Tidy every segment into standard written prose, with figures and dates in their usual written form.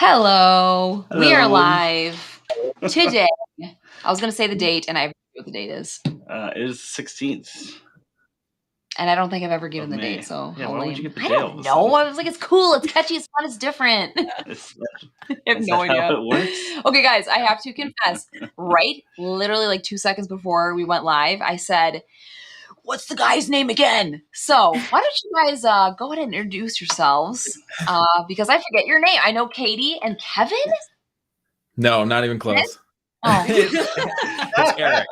Hello. We are Hello. live today. I was going to say the date, and I have no idea what the date is. It is 16th. And I don't think I've ever given Of the May. date, so Yeah, how why would lame. you get the I date all don't of a know. sudden? I was like, it's cool. It's catchy. It's fun. It's different. It's, I have is no that how idea. it works? Okay, guys, I have to confess. Right? Literally like 2 seconds before we went live, I said, what's the guy's name again? So why don't you guys go ahead and introduce yourselves? Because I forget your name. I know Katie and Kevin. No, not even close. Oh. It's Eric.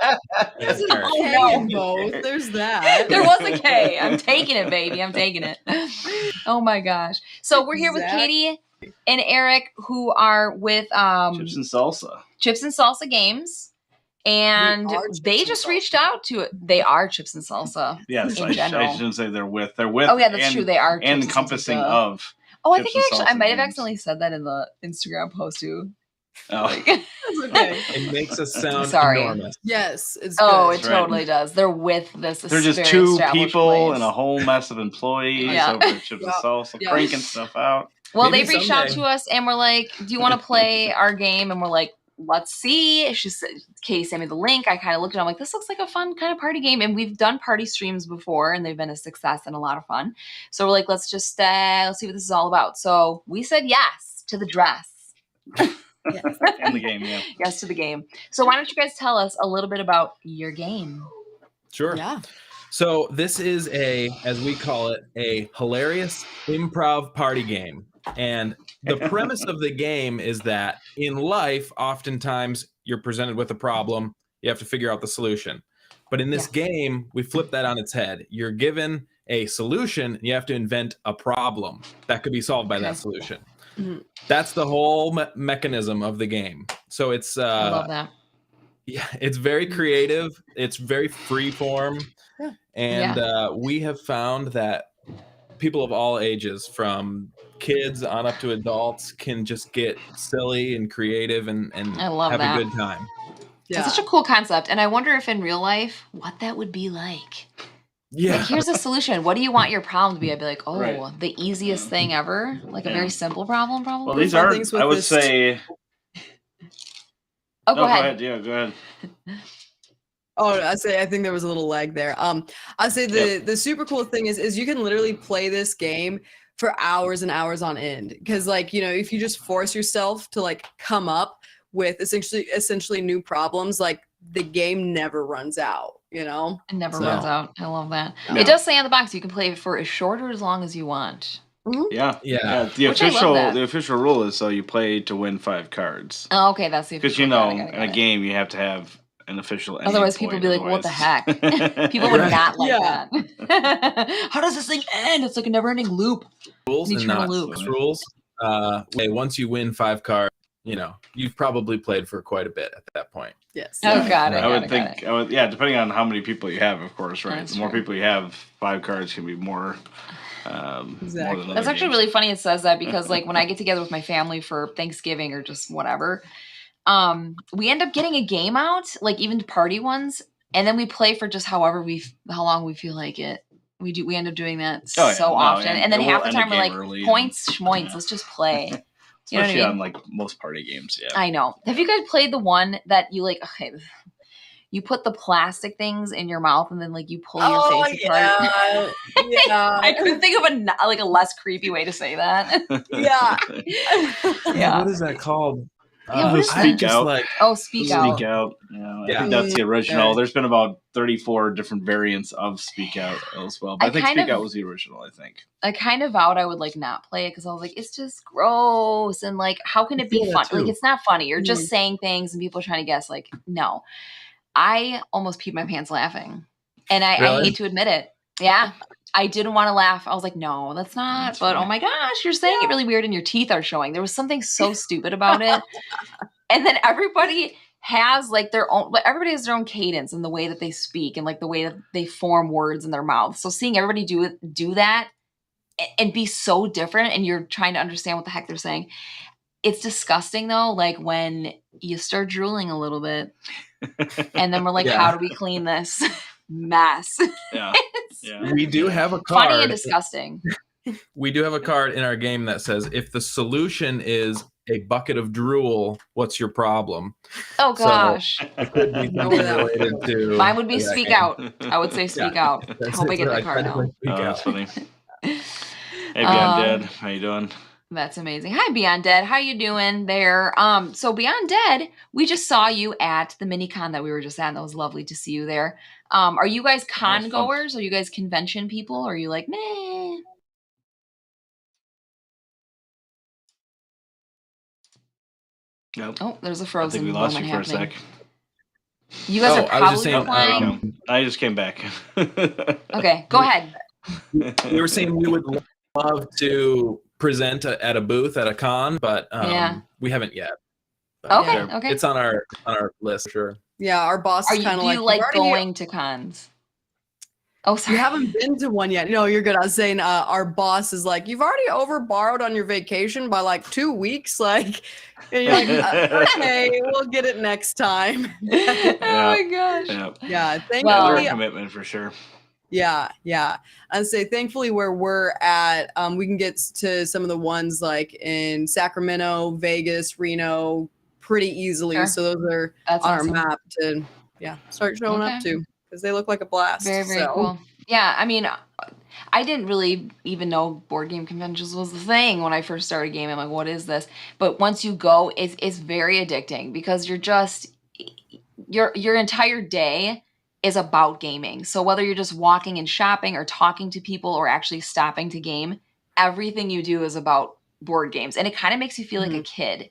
There's It's a Eric. K no. in both. There's that. There was a K. I'm taking it, baby. I'm taking it. Oh my gosh. So we're here with Zach. Katie and Eric, who are with Chips and salsa. Chips and Salsa Games. And We are Chips they and just Salsa. reached out to it. They are Chips and Salsa. Yes, In I general. shouldn't say they're with. They're with. Oh yeah, that's and, true. They are and Chips and Salsa, encompassing duh. of. Oh, I Chips think and I Salsa might have Games. accidentally said that in the Instagram post too. Oh, Like, That's okay. It makes us sound Sorry. enormous. Yes, it's good. oh, That's it right. totally does. They're with this. they're just very two established people place. and a whole mess of employees Yeah. over at Chips and Yeah. Salsa, Yeah. cranking stuff out. Well, Maybe they reached out someday. to us and we're like, do you want to play our game? And we're like, let's see. She said, Katie sent me the link. I kind of looked at it. I'm like, this looks like a fun kind of party game. And we've done party streams before and they've been a success and a lot of fun. So we're like, let's just, let's see what this is all about. So we said yes to the dress. Yes. In the game, yeah. Yes to the game. So why don't you guys tell us a little bit about your game? Sure. Yeah. So this is as we call it, a hilarious improv party game. And the premise of the game is that in life, oftentimes you're presented with a problem. You have to figure out the solution. But in this game, we flip that on its head. You're given a solution. And you have to invent a problem that could be solved by Okay. that solution. Mhm. That's the whole mechanism of the game. So it's I love that. yeah, it's very creative. It's very free form. Yeah. And we have found that people of all ages, from kids on up to adults, can just get silly and creative and I love have that. a good time. Yeah. It's such a cool concept. And I wonder if in real life, what that would be like. Yeah. Like, here's a solution. What do you want your problem to be? I'd be like, oh, Right. the easiest thing ever. Like a Yeah. very simple problem, probably. Well, these fun are, things with I would this- say. oh, No, go ahead. Yeah, go ahead. Oh, I think there was a little lag there. I say the super cool thing is you can literally play this game for hours and hours on end, because like, you know, if you just force yourself to like come up with essentially new problems, like the game never runs out, you know? It never So- runs out. I love that. No. It does say on the box you can play for as short or as long as you want. Yeah. Yeah. The Which I love that. official rule is so you play to win 5 cards. Oh, okay, that's the Because official. you know, Got it. in a game you have to have an official ending Otherwise, people point, would be like, what the heck? otherwise- People would Right. not like Yeah. that. How does this thing end? It's like a never-ending loop. Rules An and eternal not loop. rules. Once you win 5 cards, you know, you've probably played for quite a bit at that point. Yes. Oh, got it. I would think, depending on how many people you have, of course, right? That's the more true. people you have, 5 cards can be more. More Exactly. than That's other actually games. really funny it says that, because like when I get together with my family for Thanksgiving or just whatever, we end up getting a game out, like even party ones, and then we play for just how long we feel like it. We end up doing that Oh, yeah. so No, often. and And then it will half the end the time we're game like, early points, schmoints, yeah. let's just play. You know what I Especially mean? on like most party games, yeah. I know. Have you guys played the one that you like, okay, you put the plastic things in your mouth and then like you pull your face apart? Yeah. I couldn't think of a less creepy way to say that. Yeah. Yeah. What is that called? Yeah, what is I that? just Speak like Oh, speak out. Speak Out. Yeah, I Yeah. think that's the original. Yeah. There's been about 34 different variants of Speak Out as well. But I I think kind Speak of- Out was the original, I think. I kind of vowed I would like not play it because I was like, it's just gross and like, how can it be feel fun? that too. Like, it's not funny. You're just Mhm. saying things and people are trying to guess. Like, no, I almost peed my pants laughing, and I Really? hate to admit it. Yeah, I didn't want to laugh. I was like, no, that's not. That's but funny. oh my gosh, you're saying it really weird, and your teeth are showing. There was something so stupid about it, and then everybody has like their own. Everybody has their own cadence in the way that they speak and like the way that they form words in their mouth. So seeing everybody do that and be so different, and you're trying to understand what the heck they're saying. It's disgusting though, like when you start drooling a little bit, and then we're like, Yeah. how do we clean this mess? Yeah. It's Yeah. we do have a funny and card. disgusting. We do have a card in our game that says if the solution is a bucket of drool, what's your problem? Oh So- gosh. It could be Know something where that related to. Mine would be to that Speak game. Out. I would say Speak Out. That's Hope I it. get I the card tried to play now. Speak Oh, Out. that's funny. Hey, Beyond Dead, how you doing? That's amazing. Hi, Beyond Dead. How you doing there? So Beyond Dead, we just saw you at the mini con that we were just at. And that was lovely to see you there. Are you guys con fun. goers? Are you guys convention people? Or are you like, meh? Nope. Oh, there's a I think frozen we lost moment you for a happening. sec. You guys are I was just probably saying, replying. I just came back. Okay, go ahead. we were saying we would love to present at a booth at a con, but Yeah. we haven't yet. But Okay, yeah, okay. It's on our list for sure. Yeah, our boss is kind of Do like, you like "You've already- going to cons? Oh, sorry. You haven't been to one yet. No, you're good. I was saying our boss is like, you've already overborrowed on your vacation by like 2 weeks. Like, and you're like, okay, we'll get it next time. Oh my gosh. Yeah. Yeah, They're Well- a commitment for sure. Yeah. I'd say thankfully where we're at, we can get to some of the ones like in Sacramento, Vegas, Reno pretty easily. Sure. So those are That's on awesome. our map to start showing Okay. up to because they look like a blast. Very, very So, cool. Yeah, I mean, I didn't really even know board game conventions was the thing when I first started gaming. I'm like, what is this? But once you go, it's very addicting because you're just your entire day is about gaming. So whether you're just walking and shopping or talking to people or actually stopping to game, everything you do is about board games, and it kind of makes you feel like a kid.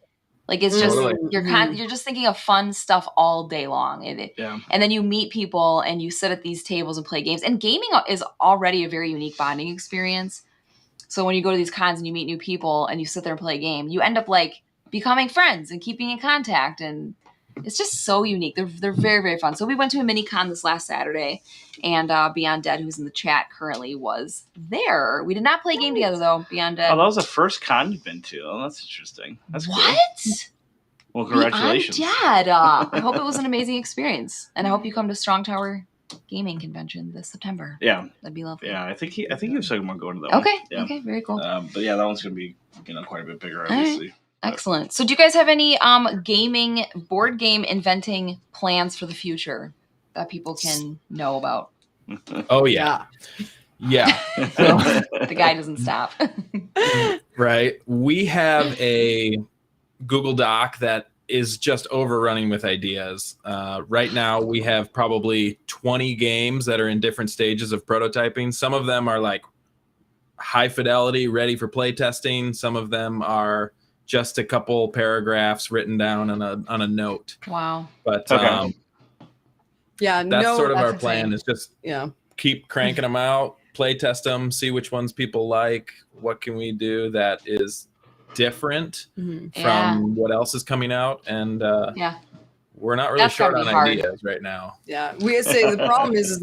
Like it's just Totally. you're just thinking of fun stuff all day long. Yeah. And then you meet people and you sit at these tables and play games. And gaming is already a very unique bonding experience. So when you go to these cons and you meet new people and you sit there and play a game, you end up like becoming friends and keeping in contact. And it's just so unique. They're very, very fun. So we went to a mini con this last Saturday, and Beyond Dead, who's in the chat currently, was there. We did not play a game together though. Beyond Dead. Oh, that was the first con you've been to. Oh, that's interesting. That's cool. What? Well, congratulations. Beyond Dead. I hope it was an amazing experience, and I hope you come to Strong Tower Gaming Convention this September. Yeah. That'd be lovely. Yeah, I think he was talking about going to that one. Okay. Yeah. Okay. Very cool. But yeah, that one's gonna be quite a bit bigger, right. obviously. Excellent. So do you guys have any gaming board game inventing plans for the future that people can know about? Oh yeah. The guy doesn't stop. Right. We have a Google Doc that is just overrunning with ideas. Right now, we have probably 20 games that are in different stages of prototyping. Some of them are like high fidelity, ready for play testing. Some of them are just a couple paragraphs written down on a note. Wow. But Okay. that's sort of that's our plan. insane. Is just Yeah. keep cranking them out, play test them, see which ones people like. What can we do that is different Mhm. from what else is coming out? And Yeah. we're not really That's short gotta on be hard. ideas right now. Yeah, we say the problem is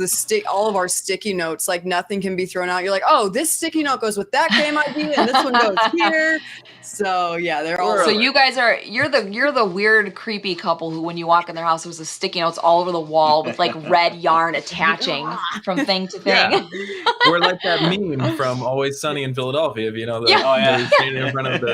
all of our sticky notes, like nothing can be thrown out. You're like, oh, this sticky note goes with that game idea, and this one goes here. So yeah, they're all. So you guys you're the weird, creepy couple who, when you walk in their house, there's a sticky notes all over the wall with like red yarn attaching from thing to thing. Yeah. We're like that meme from Always Sunny in Philadelphia. If you know, Yeah. Oh, yeah. they're standing in front of the.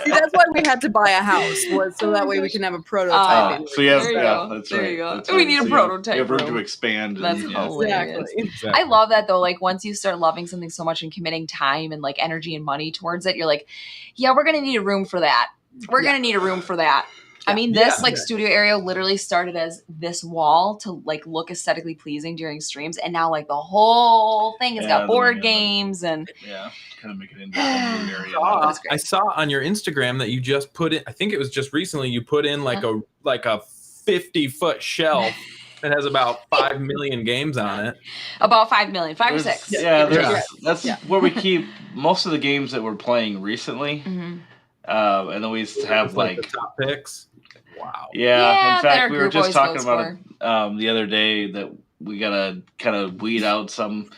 See, that's why we had to buy a house, so that way we can have a prototype. So you have, There you yeah, go. that's There right. you go. That's We right. need a So prototype You have room room. to expand. That's and, hilarious. Exactly. I love that though. Like once you start loving something so much and committing time and like energy and money towards it, you're like, yeah, we're gonna need a room for that. We're gonna need a room for that. I mean, this studio area literally started as this wall to like look aesthetically pleasing during streams, and now like the whole thing has got board games and Yeah, kind of make it into a new area. That's great. I saw on your Instagram that you just put in. I think it was just recently. You put in like a 50-foot shelf that has about 5 million games on it. About 5 million, 5 or There's- 6. Yeah, give or there's- take. that's where we keep most of the games that we're playing recently. Mhm. And then we used to have It's like the top picks. Wow. Yeah, Yeah, in that our fact, we were group just always talking goes about it the other day that we gotta kind of weed out some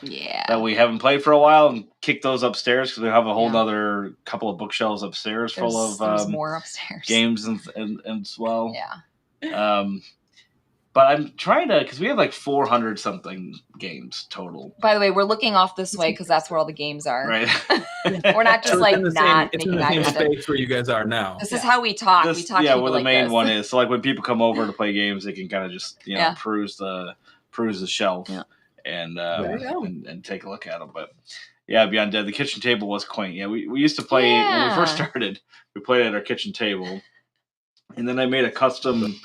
that we haven't played for a while and kick those upstairs because we have a whole nother couple of bookshelves upstairs full of there's more upstairs games and as well. Yeah. But I'm trying to, because we have like 400 something games total. By the way, we're looking off this way because that's where all the games are. Right. We're not just like not it's making in the eye same contact. space where you guys are now. This is how we talk. We talk to people where the like main this. one is. So like when people come over to play games, they can kind of just peruse the shelf and take a look at them. But yeah, Beyond Dead, the kitchen table was quaint. Yeah, we used to play when we first started. We played at our kitchen table, and then I made a custom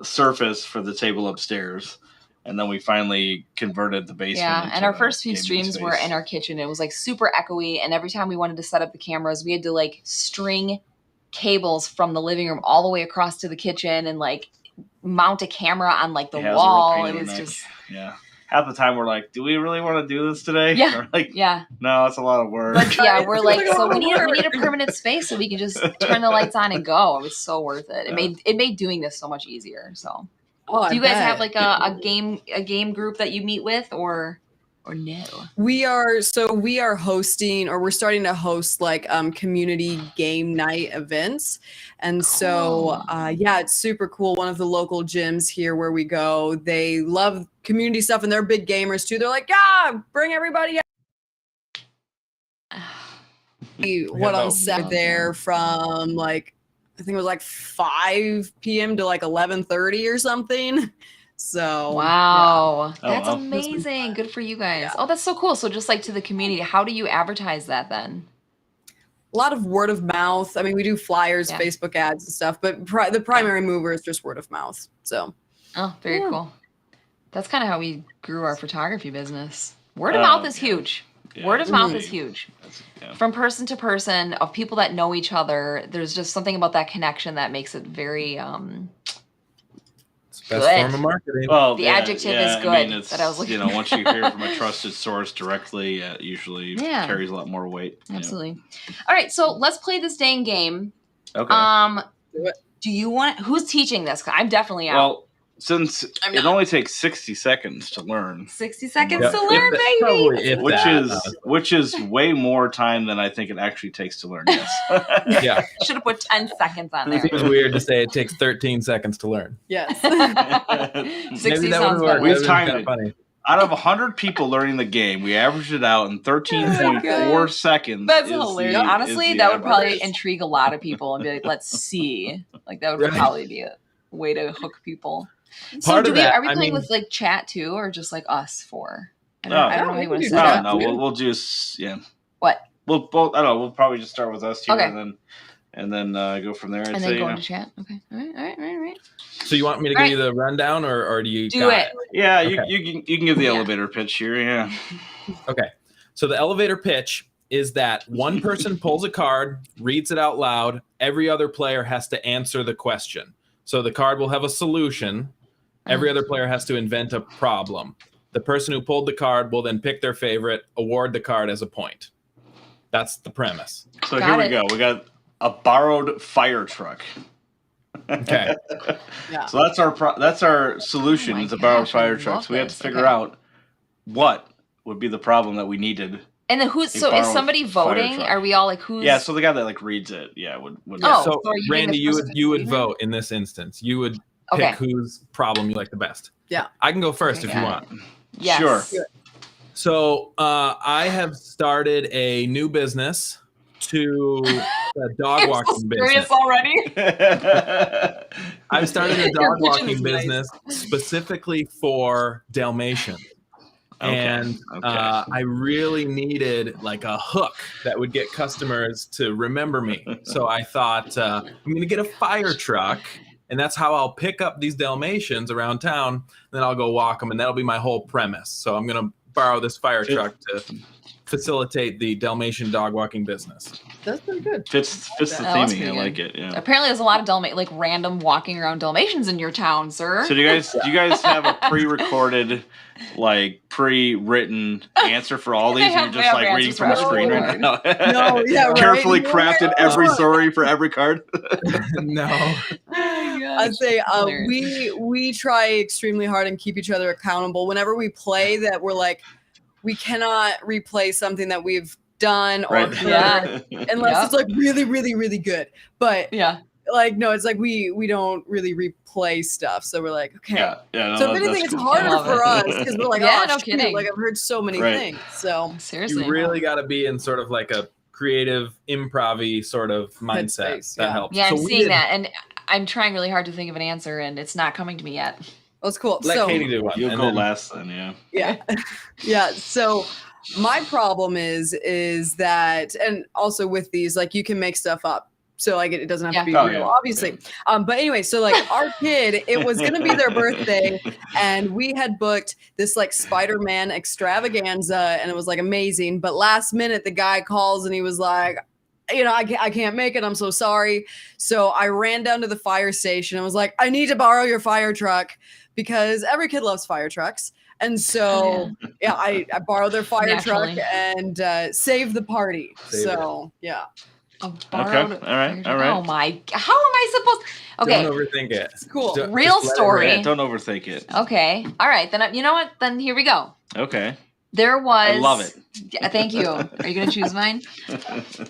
surface for the table upstairs, and then we finally converted the basement. Yeah, and our first few streams were in our kitchen. It was like super echoey, and every time we wanted to set up the cameras, we had to like string cables from the living room all the way across to the kitchen and like mount a camera on like the wall. It was just half the time we're like, do we really want to do this today? Yeah. Or like, yeah. No, it's a lot of work. But yeah, we're like, so we need a permanent space so we can just turn the lights on and go. It was so worth it. It made doing this so much easier. So do you guys have like a game group that you meet with or no? We are hosting, or we're starting to host like community game night events. And so it's super cool. One of the local gyms here where we go, they love community stuff and they're big gamers too. They're like, bring everybody out. What on set there from like, I think it was like 5 p.m. to like 11:30 or something. So wow, that's amazing. Good for you guys. Oh, that's so cool. So just like to the community, how do you advertise that then? A lot of word of mouth. I mean, we do flyers, Facebook ads and stuff, but the primary mover is just word of mouth. So very cool. That's kind of how we grew our photography business. Word of mouth is huge. Word of mouth is huge. From person to person, of people that know each other, there's just something about that connection that makes it very it's the best form of marketing. Well, the adjective is good. I mean, that I was looking once you hear from a trusted source directly, it usually carries a lot more weight. Absolutely. All right, so let's play this dang game. Okay. Do you want? Who's teaching this? I'm definitely out. Well, since it only takes 60 seconds to learn. 60 seconds to learn, baby. Which is way more time than I think it actually takes to learn. Yes. Yeah. Should have put 10 seconds on there. It seems weird to say it takes 13 seconds to learn. Yes. 60 sounds better. We've timed it. Funny. Out of 100 people learning the game, we averaged it out in 13.4 seconds. That's hilarious. Honestly, that would probably intrigue a lot of people and be like, let's see. Like that would probably be a way to hook people. So are we playing with like chat too, or just like us four? I don't know how you want to set it up. No, we'll just What? We'll both. I don't know. We'll probably just start with us here, and then go from there. And then go into chat. Okay. All right. So you want me to give you the rundown, or do you do it? Yeah, you can give the elevator pitch here. Yeah. Okay. So the elevator pitch is that one person pulls a card, reads it out loud. Every other player has to answer the question. So the card will have a solution. Every other player has to invent a problem. The person who pulled the card will then pick their favorite, award the card as a point. That's the premise. So here we go. We got a borrowed fire truck. Okay. So that's our solution. It's a borrowed fire truck. So we have to figure out what would be the problem that we needed. And then is somebody voting? Are we all like who's? Yeah, so the guy that like reads it, would. So Randy, you would vote in this instance. You would pick whose problem you like the best. Yeah, I can go first if you want. Yes. Sure. So I have started a new business a dog walking business. Already. I've started a dog walking business specifically for Dalmatians. And I really needed like a hook that would get customers to remember me. So I thought I'm going to get a fire truck, and that's how I'll pick up these Dalmatians around town. Then I'll go walk them, and that'll be my whole premise. So I'm going to borrow this fire truck to facilitate the Dalmatian dog walking business. That's pretty good. Fits the theming. I like it. Yeah. Apparently, there's a lot of random walking around Dalmatians in your town, sir. So do you guys have a pre-recorded, like pre-written answer for all these? And you're just like reading from a screen right now. No, yeah, right. Carefully crafted every story for every card. No. I'd say we try extremely hard and keep each other accountable. Whenever we play, that we're like, we cannot replay something that we've done or heard unless it's like really, really, really good. But like, no, it's like we don't really replay stuff. So we're like, okay. No, so if anything, it's harder for us because we're like, no kidding. Like I've heard so many things. So seriously, you really got to be in sort of like a creative, improv-y sort of mindset. Headspace, that helps. Yeah, I'm seeing that, and I'm trying really hard to think of an answer, and it's not coming to me yet. That's cool. Let Katie do one. You'll go last then, yeah. So my problem is that, and also with these, like you can make stuff up. So like it doesn't have to be real, obviously. But anyway, so like our kid, it was gonna be their birthday, and we had booked this like Spider-Man extravaganza, and it was like amazing. But last minute, the guy calls and he was like, I can't make it. I'm so sorry. So I ran down to the fire station and was like, I need to borrow your fire truck because every kid loves fire trucks. And so I borrowed their fire truck and saved the party. Yeah. Okay. All right. Oh my! How am I supposed? Okay. Don't overthink it. It's cool. Real story. Don't overthink it. Okay. All right. Then you know what? Then here we go. Okay. There was. I love it. Yeah, thank you. Are you going to choose mine?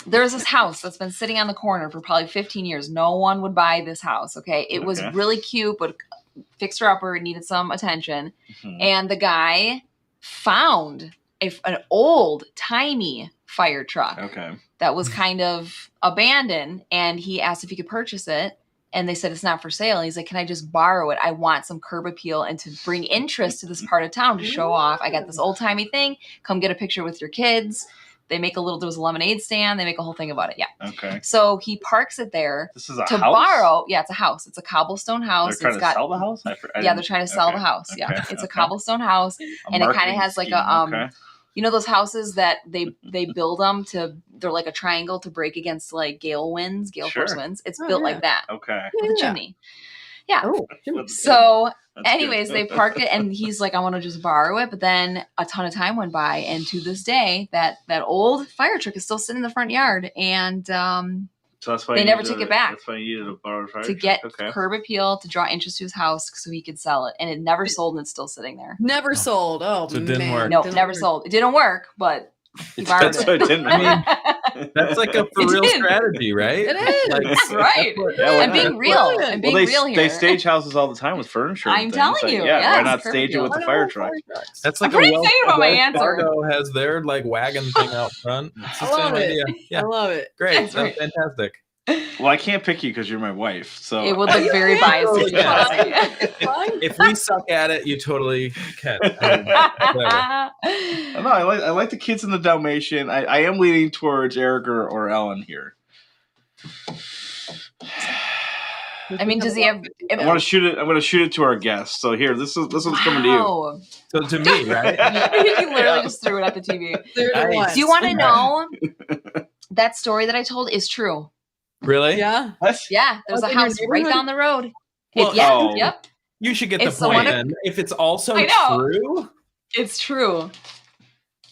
There was this house that's been sitting on the corner for probably 15 years. No one would buy this house. Okay. It was really cute, but fixer upper needed some attention, and the guy found an old timey fire truck. Okay. That was kind of abandoned, and he asked if he could purchase it, and they said it's not for sale. And he's like, can I just borrow it? I want some curb appeal and to bring interest to this part of town to show off. I got this old timey thing. Come get a picture with your kids. They make there was a lemonade stand. They make a whole thing about it. Yeah. Okay. So he parks it there this is a to house? borrow. Yeah, it's a house. It's a cobblestone house. They're trying to sell the house? Yeah, they're trying to sell the house. Okay. Yeah. It's a cobblestone house, and it kind of has like a you know those houses that they build them they're like a triangle to break against like gale force winds. It's built like that. Okay. With a chimney. Yeah. Oh, so anyways, they parked it, and he's like, I want to just borrow it. But then a ton of time went by, and to this day, that old fire truck is still sitting in the front yard, and so that's why they never took it back. That's why you needed a borrowed fire to get curb appeal to draw interest to his house so he could sell it, and it never sold, and it's still sitting there. Never sold. Oh, so it didn't work. No, never sold. It didn't work, but he borrowed it. It didn't. I mean, that's like a for real strategy, right? It is. That's right. I'm being real. I'm being real here. They stage houses all the time with furniture. I'm telling you. Why not stage it with the fire truck? That's like I'm pretty excited about my answer. Fargo has their like wagon thing out front. It's the same idea. Yeah. I love it. Great. That's fantastic. Well, I can't pick you because you're my wife, so it would look very biased. If we suck at it, you totally can. No, I like the kids in the Dalmatian. I am leaning towards Eric or Ellen here. I mean, does he have? I'm gonna shoot it to our guest. So here, this one's coming to you. So to me, right? He literally just threw it at the TV. Nice. Do you want to know that story that I told is true? Really? Yeah. What? Yeah. There's a house right down the road. Well, Yep. You should get the point. Then. If it's also true, it's true.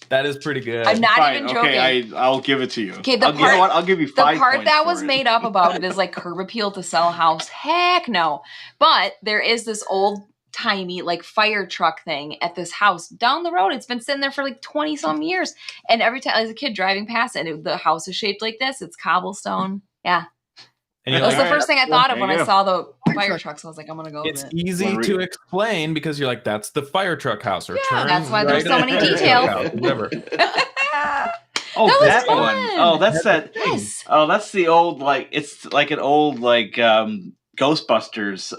That is pretty good. I'm not even joking. Okay, I'll give it to you. Okay, I'll give you 5 points. The part that was made up about it is like curb appeal to sell a house. Heck no. But there is this old timey like fire truck thing at this house down the road. It's been sitting there for like 20 some years. And every time as a kid driving past it, the house is shaped like this. It's cobblestone. Yeah. And that was the first thing I thought of when I saw the fire truck. So I was like, I'm going to go with it. It's easy to explain because you're like, that's the fire truck house. Or turn that's why there's so many details. Whatever. Oh, that one. Oh, that's that. Yes. Oh, that's the old, like, it's like an old, like, Ghostbusters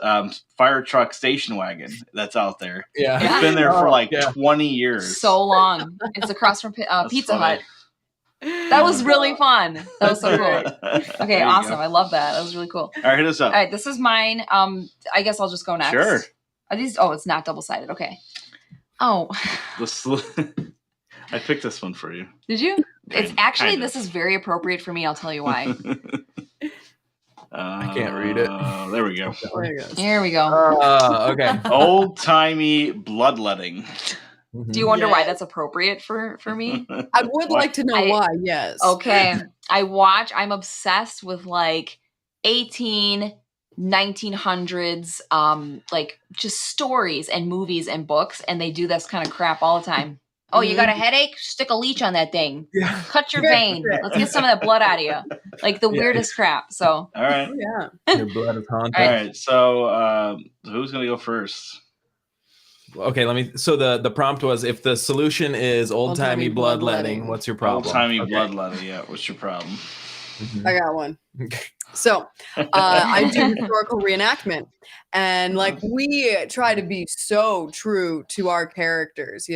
fire truck station wagon that's out there. Yeah. It's been there for like 20 years. So long. It's across from Pizza Hut. That was really fun. That was so cool. Okay, awesome. I love that. That was really cool. All right, hit us up. All right, this is mine. I guess I'll just go next. Sure. Are these? Oh, it's not double-sided. Okay. Oh. I picked this one for you. Did you? It's actually, this is very appropriate for me. I'll tell you why. I can't read it. There we go. Here we go. Okay. Old-timey bloodletting. Do you wonder why that's appropriate for me? I would like to know why, yes. Okay. I'm obsessed with like 1900s, like just stories and movies and books, and they do this kind of crap all the time. Oh, you got a headache? Stick a leech on that thing. Yeah. Cut your vein. Let's get some of that blood out of you. Like the weirdest crap. So. All right. Oh, yeah. Your blood is haunted. All right. So who's gonna go first? Okay, so the prompt was, if the solution is old-timey bloodletting, what's your problem? Old-timey bloodletting, yeah. What's your problem? Mm-hmm. I got one. So I do historical reenactment, and like we try to be so true to our characters,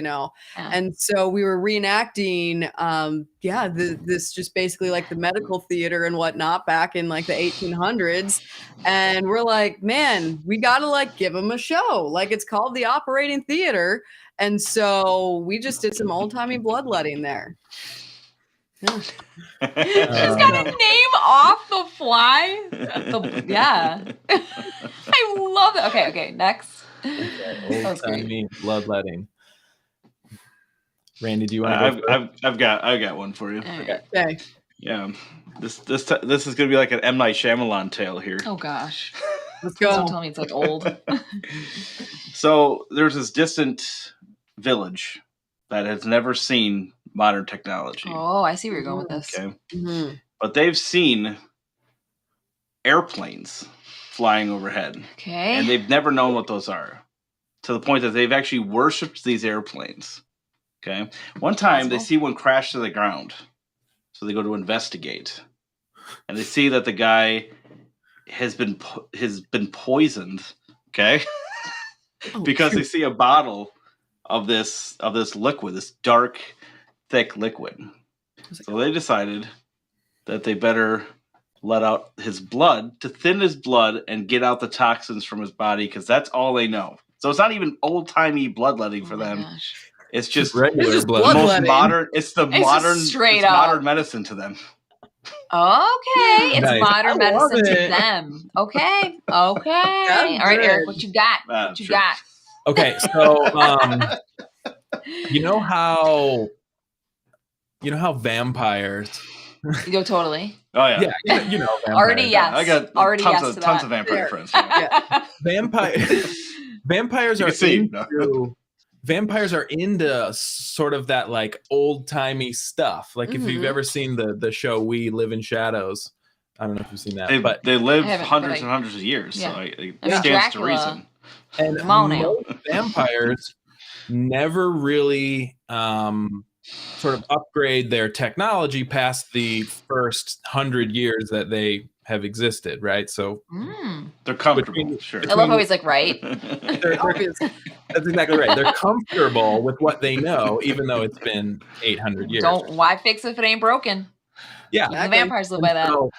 and so we were reenacting this just basically like the medical theater and whatnot back in like the 1800s, and we're like, man, we gotta like give them a show. Like, it's called the operating theater, and so we just did some old-timey bloodletting there. Yeah. She's got a name off the fly. Yeah. I love it. Okay, next. Old-timey bloodletting. Randy, do you want to go? I've got one for you. Okay. Yeah. This is gonna be like an M. Night Shyamalan tale here. Oh gosh. Let's go. Don't tell me it's like old. So there's this distant village that has never seen modern technology. Oh, I see where you're going with this. Okay. Mm-hmm. But they've seen airplanes flying overhead. Okay. And they've never known what those are. To the point that they've actually worshipped these airplanes. Okay. One time they see one crash to the ground. So they go to investigate. And they see that the guy has been poisoned. Okay. Because they see a bottle of this liquid, this dark, thick liquid. So they decided that they better let out his blood to thin his blood and get out the toxins from his body, because that's all they know. So it's not even old-timey bloodletting for them. Gosh. It's just regular most modern. It's modern medicine to them. Okay, it's Nice. modern medicine to them. Okay. All right, Eric, what you got? What you got? Okay, so you know how vampires. You go totally. Oh yeah. Vampires. Already, yes. I got already tons yes of vampire friends. Yeah. Vampires are into sort of that like old-timey stuff. Like if you've ever seen the show We Live in Shadows, I don't know if you've seen that, but they live hundreds and hundreds of years, so it stands Dracula. to reason. And most vampires never really sort of upgrade their technology past the first 100 years that they have existed, right? So they're comfortable. I love how he's like, right? That's exactly right. They're comfortable with what they know, even though it's been 800 years. Why fix it if it ain't broken? Yeah. The vampires live by that. So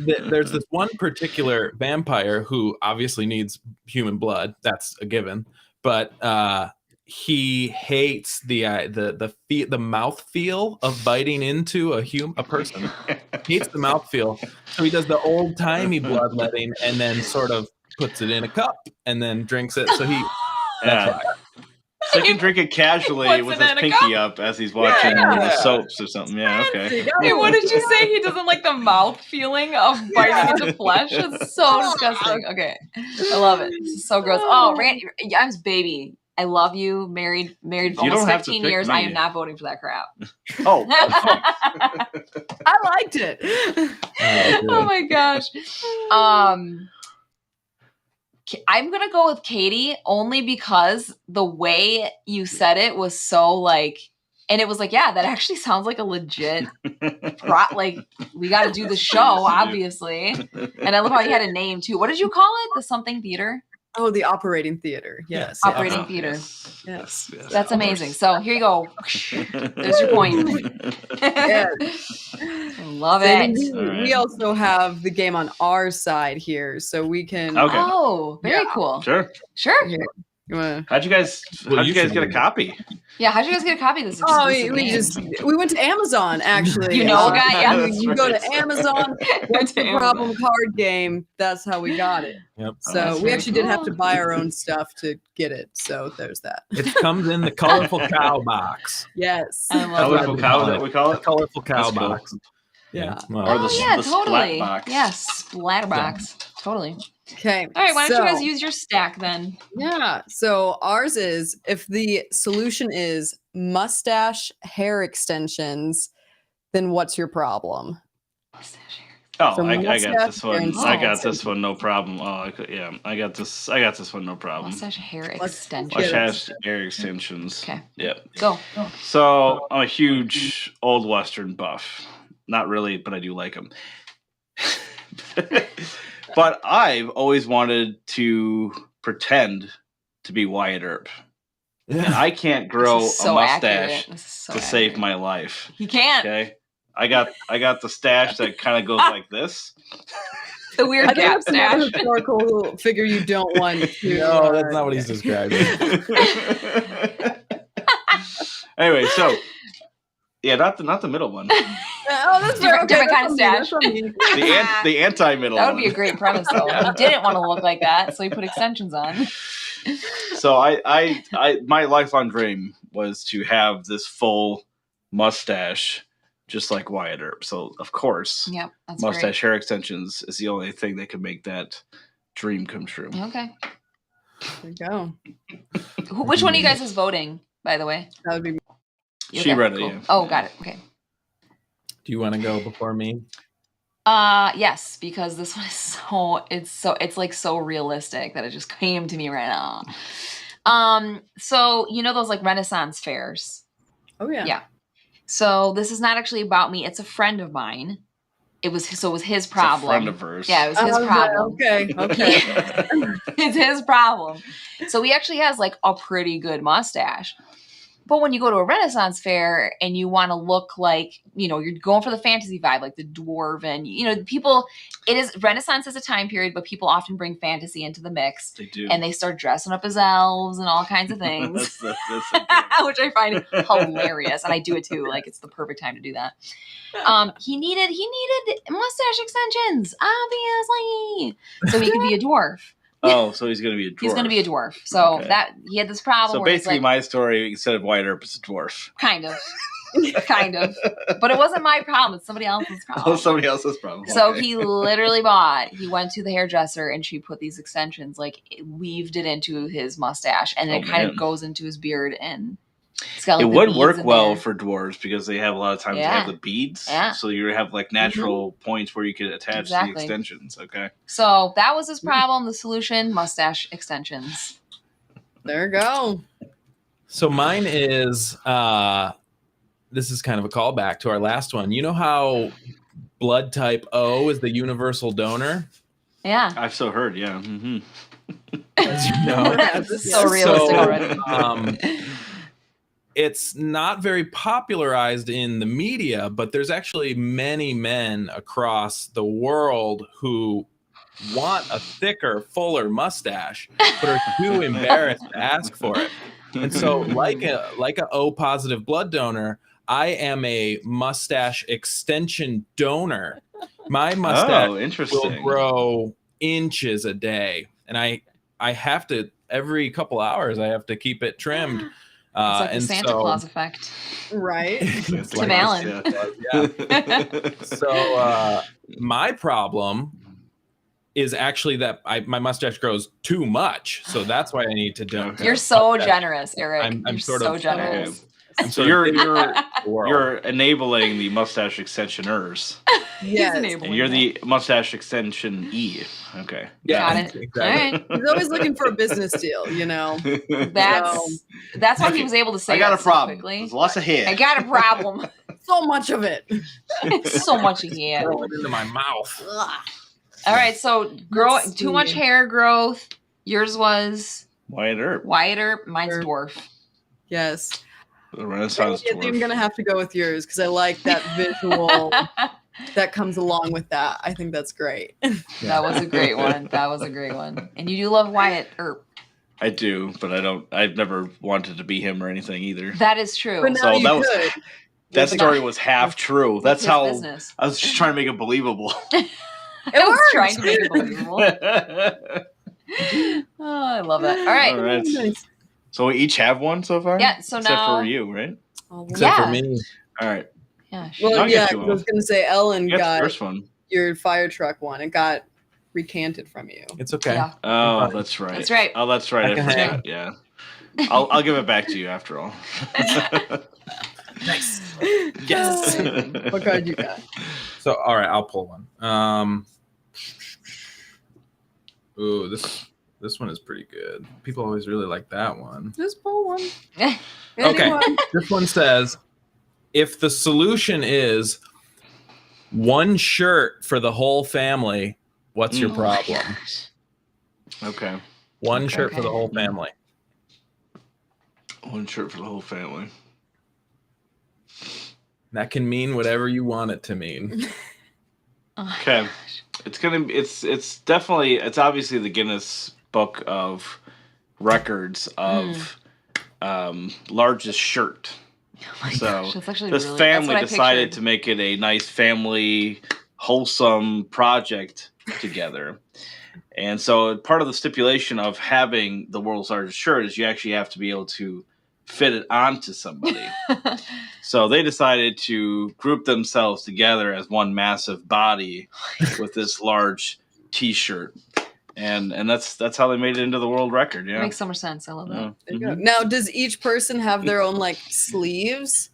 there's this one particular vampire who obviously needs human blood. That's a given. But he hates the mouthfeel of biting into a person. Hates the mouthfeel. So he does the old-timey bloodletting and then sort of puts it in a cup and then drinks it. So that's why. So he can drink it casually with his pinky up as he's watching the soaps or something. Yeah, okay. Hey, what did you say? He doesn't like the mouth feeling of biting into flesh? It's so disgusting. Okay. I love it. This is so gross. Oh, Randy, I'm his baby. I love you. Married almost 15 years. I am not voting for that crap. Oh. I liked it. Oh my gosh. I'm going to go with Katie only because the way you said it was so like, and it was like, yeah, that actually sounds like a legit like we got to do the show, obviously. And I love how you had a name too. What did you call it? The something theater? Oh, the operating theater. Yes. Operating theater. Yes. That's amazing. So here you go. There's your point. Yes. I love it. We also have the game on our side here, so we can. Okay. Oh, very cool. Sure. Sure. How'd you guys get a copy? Yeah, how'd you guys get a copy of this? We went to Amazon actually. You know, guy, yeah. You go to Amazon. What's the problem card game? That's how we got it. Yep. So we actually did have to buy our own stuff to get it. So there's that. It comes in the colorful cow box. Yes. Colorful cow, is that what we call it? Colorful cow box. Cool. Yeah. Well, or the totally. splat box. Yeah, splatter box. Yeah. Totally. Okay. All right. Why don't you guys use your stack then? Yeah. So ours is, if the solution is mustache hair extensions, then what's your problem? Oh, So I got this mustache hair one. I got this extensions. one, no problem. Oh, I got this. I got this one, no problem. Mustache hair Let's- extension. Mustache hair extensions. Okay. Yep. Go. So I'm a huge old Western buff. Not really, but I do like them. But I've always wanted to pretend to be Wyatt Earp. And I can't grow This is so a mustache accurate. This is so to save accurate. my life. He can't. Okay. I got the stash that kind of goes like this. The weird I think gap that's another stash. historical figure you don't want to. No, that's not what he's describing. Anyway, so yeah, not the middle one. Oh, that's Different kind of stash. The anti-middle That one. would be a great premise, though. He didn't want to look like that, so he put extensions on. So I my lifelong dream was to have this full mustache, just like Wyatt Earp. So of course, Yep, that's mustache hair extensions is the only thing that could make that dream come true. great. Okay. There you go. Which one of you guys is voting, by the way? That would be. She read it. Yeah. Oh, got it. Okay. Do you want to go before me? Yes, because this one is it's like so realistic that it just came to me right now. So you know those like Renaissance fairs? Oh yeah. Yeah. So this is not actually about me. It's a friend of mine. It was his problem. It's a friend of hers. Yeah, it was his problem. Okay. It's his problem. So he actually has like a pretty good mustache. But when you go to a Renaissance fair and you want to look like, you know, you're going for the fantasy vibe, like the dwarven, you know, people, Renaissance is a time period, but people often bring fantasy into the mix. They do. And they start dressing up as elves and all kinds of things, that's which I find hilarious. And I do it too. Like, it's the perfect time to do that. He needed mustache extensions, obviously, so he could be a dwarf. Oh, so he's going to be a dwarf. He's going to be a dwarf. So Okay. that he had this problem. So where he's basically, like, my story instead of Wyatt Earp is a dwarf. kind of, but it wasn't my problem. It's somebody else's Oh, problem. somebody else's problem. So Okay. he went to the hairdresser and she put these extensions, like weaved it into his mustache, and it kind of goes into his beard, and it's got, like, it the would beads work in well there. for dwarves because they have a lot of times they Yeah. have the beads. Yeah. So you have like natural points where you could attach Exactly. the extensions. Okay. So that was his problem. The solution: mustache extensions. There you go. So mine is this is kind of a callback to our last one. You know how blood type O is the universal donor? Yeah. I've so heard. Yeah. Mm-hmm. As you know. This is so realistic already. It's not very popularized in the media, but there's actually many men across the world who want a thicker, fuller mustache, but are too embarrassed to ask for it. And so, like a O positive blood donor, I am a mustache extension donor. My mustache will grow inches a day, and I have to every couple hours. I have to keep it trimmed. It's like the Santa Claus effect. Right. Tim Allen. Yeah. So my problem is actually that my mustache grows too much. So that's why I need to donate. You're so generous, Eric. I'm You're sort so of generous. So you're enabling the mustache extensioners. Yes. And you're the mustache extension E. Okay. Got it. Exactly. All right. He's always looking for a business deal, you know. That's why he was able to say I got that a problem. so quickly. There's lots of hair. I got a problem. So much of it. So much hair. Throw it into my mouth. Ugh. All right, so Let's too much see. hair growth. Yours was Wyatt Earp. Wyatt Earp. Mine's dwarf. Yes. The Renaissance I think I'm dwarf. gonna have to go with yours because I like that visual that comes along with that. I think that's great. That was a great one. That was a great one. And you do love Wyatt Earp. I do, but I've never wanted to be him or anything either. That is true. But now So you that was- could. That story was half true. That's His how business. I was just trying to make it believable. I was worked. trying to make it believable. Oh, I love that. All right. All right. Nice. So we each have one so far? Yeah, so Except now- for you, right? Except Yeah. for me. All right. Yeah. Well, I'll yeah, get you 'cause I was one. gonna say Ellen You got the got first one. your fire truck one. It got recanted from you. It's okay. Yeah. Oh, that's right. That's right. Oh, that's right. I I can forgot. hang. Yeah. I'll give it back to you after all. Nice. Yes. What card you got? So, all right, I'll pull one. Ooh, this one is pretty good. People always really like that one. Just pull one. Okay, Anyone. this one says, if the solution is one shirt for the whole family, what's your problem? Okay. One shirt for the whole family. One shirt for the whole family. That can mean whatever you want it to mean. Okay. It's definitely, it's obviously the Guinness Book of Records of largest shirt. So this family decided to make it a nice family, wholesome project together. And so part of the stipulation of having the world's largest shirt is you actually have to be able to fit it onto somebody. So they decided to group themselves together as one massive body with this large T-shirt. And that's how they made it into the world record. Yeah, it makes so much sense. I love that. Mm-hmm. Now, does each person have their own like sleeves?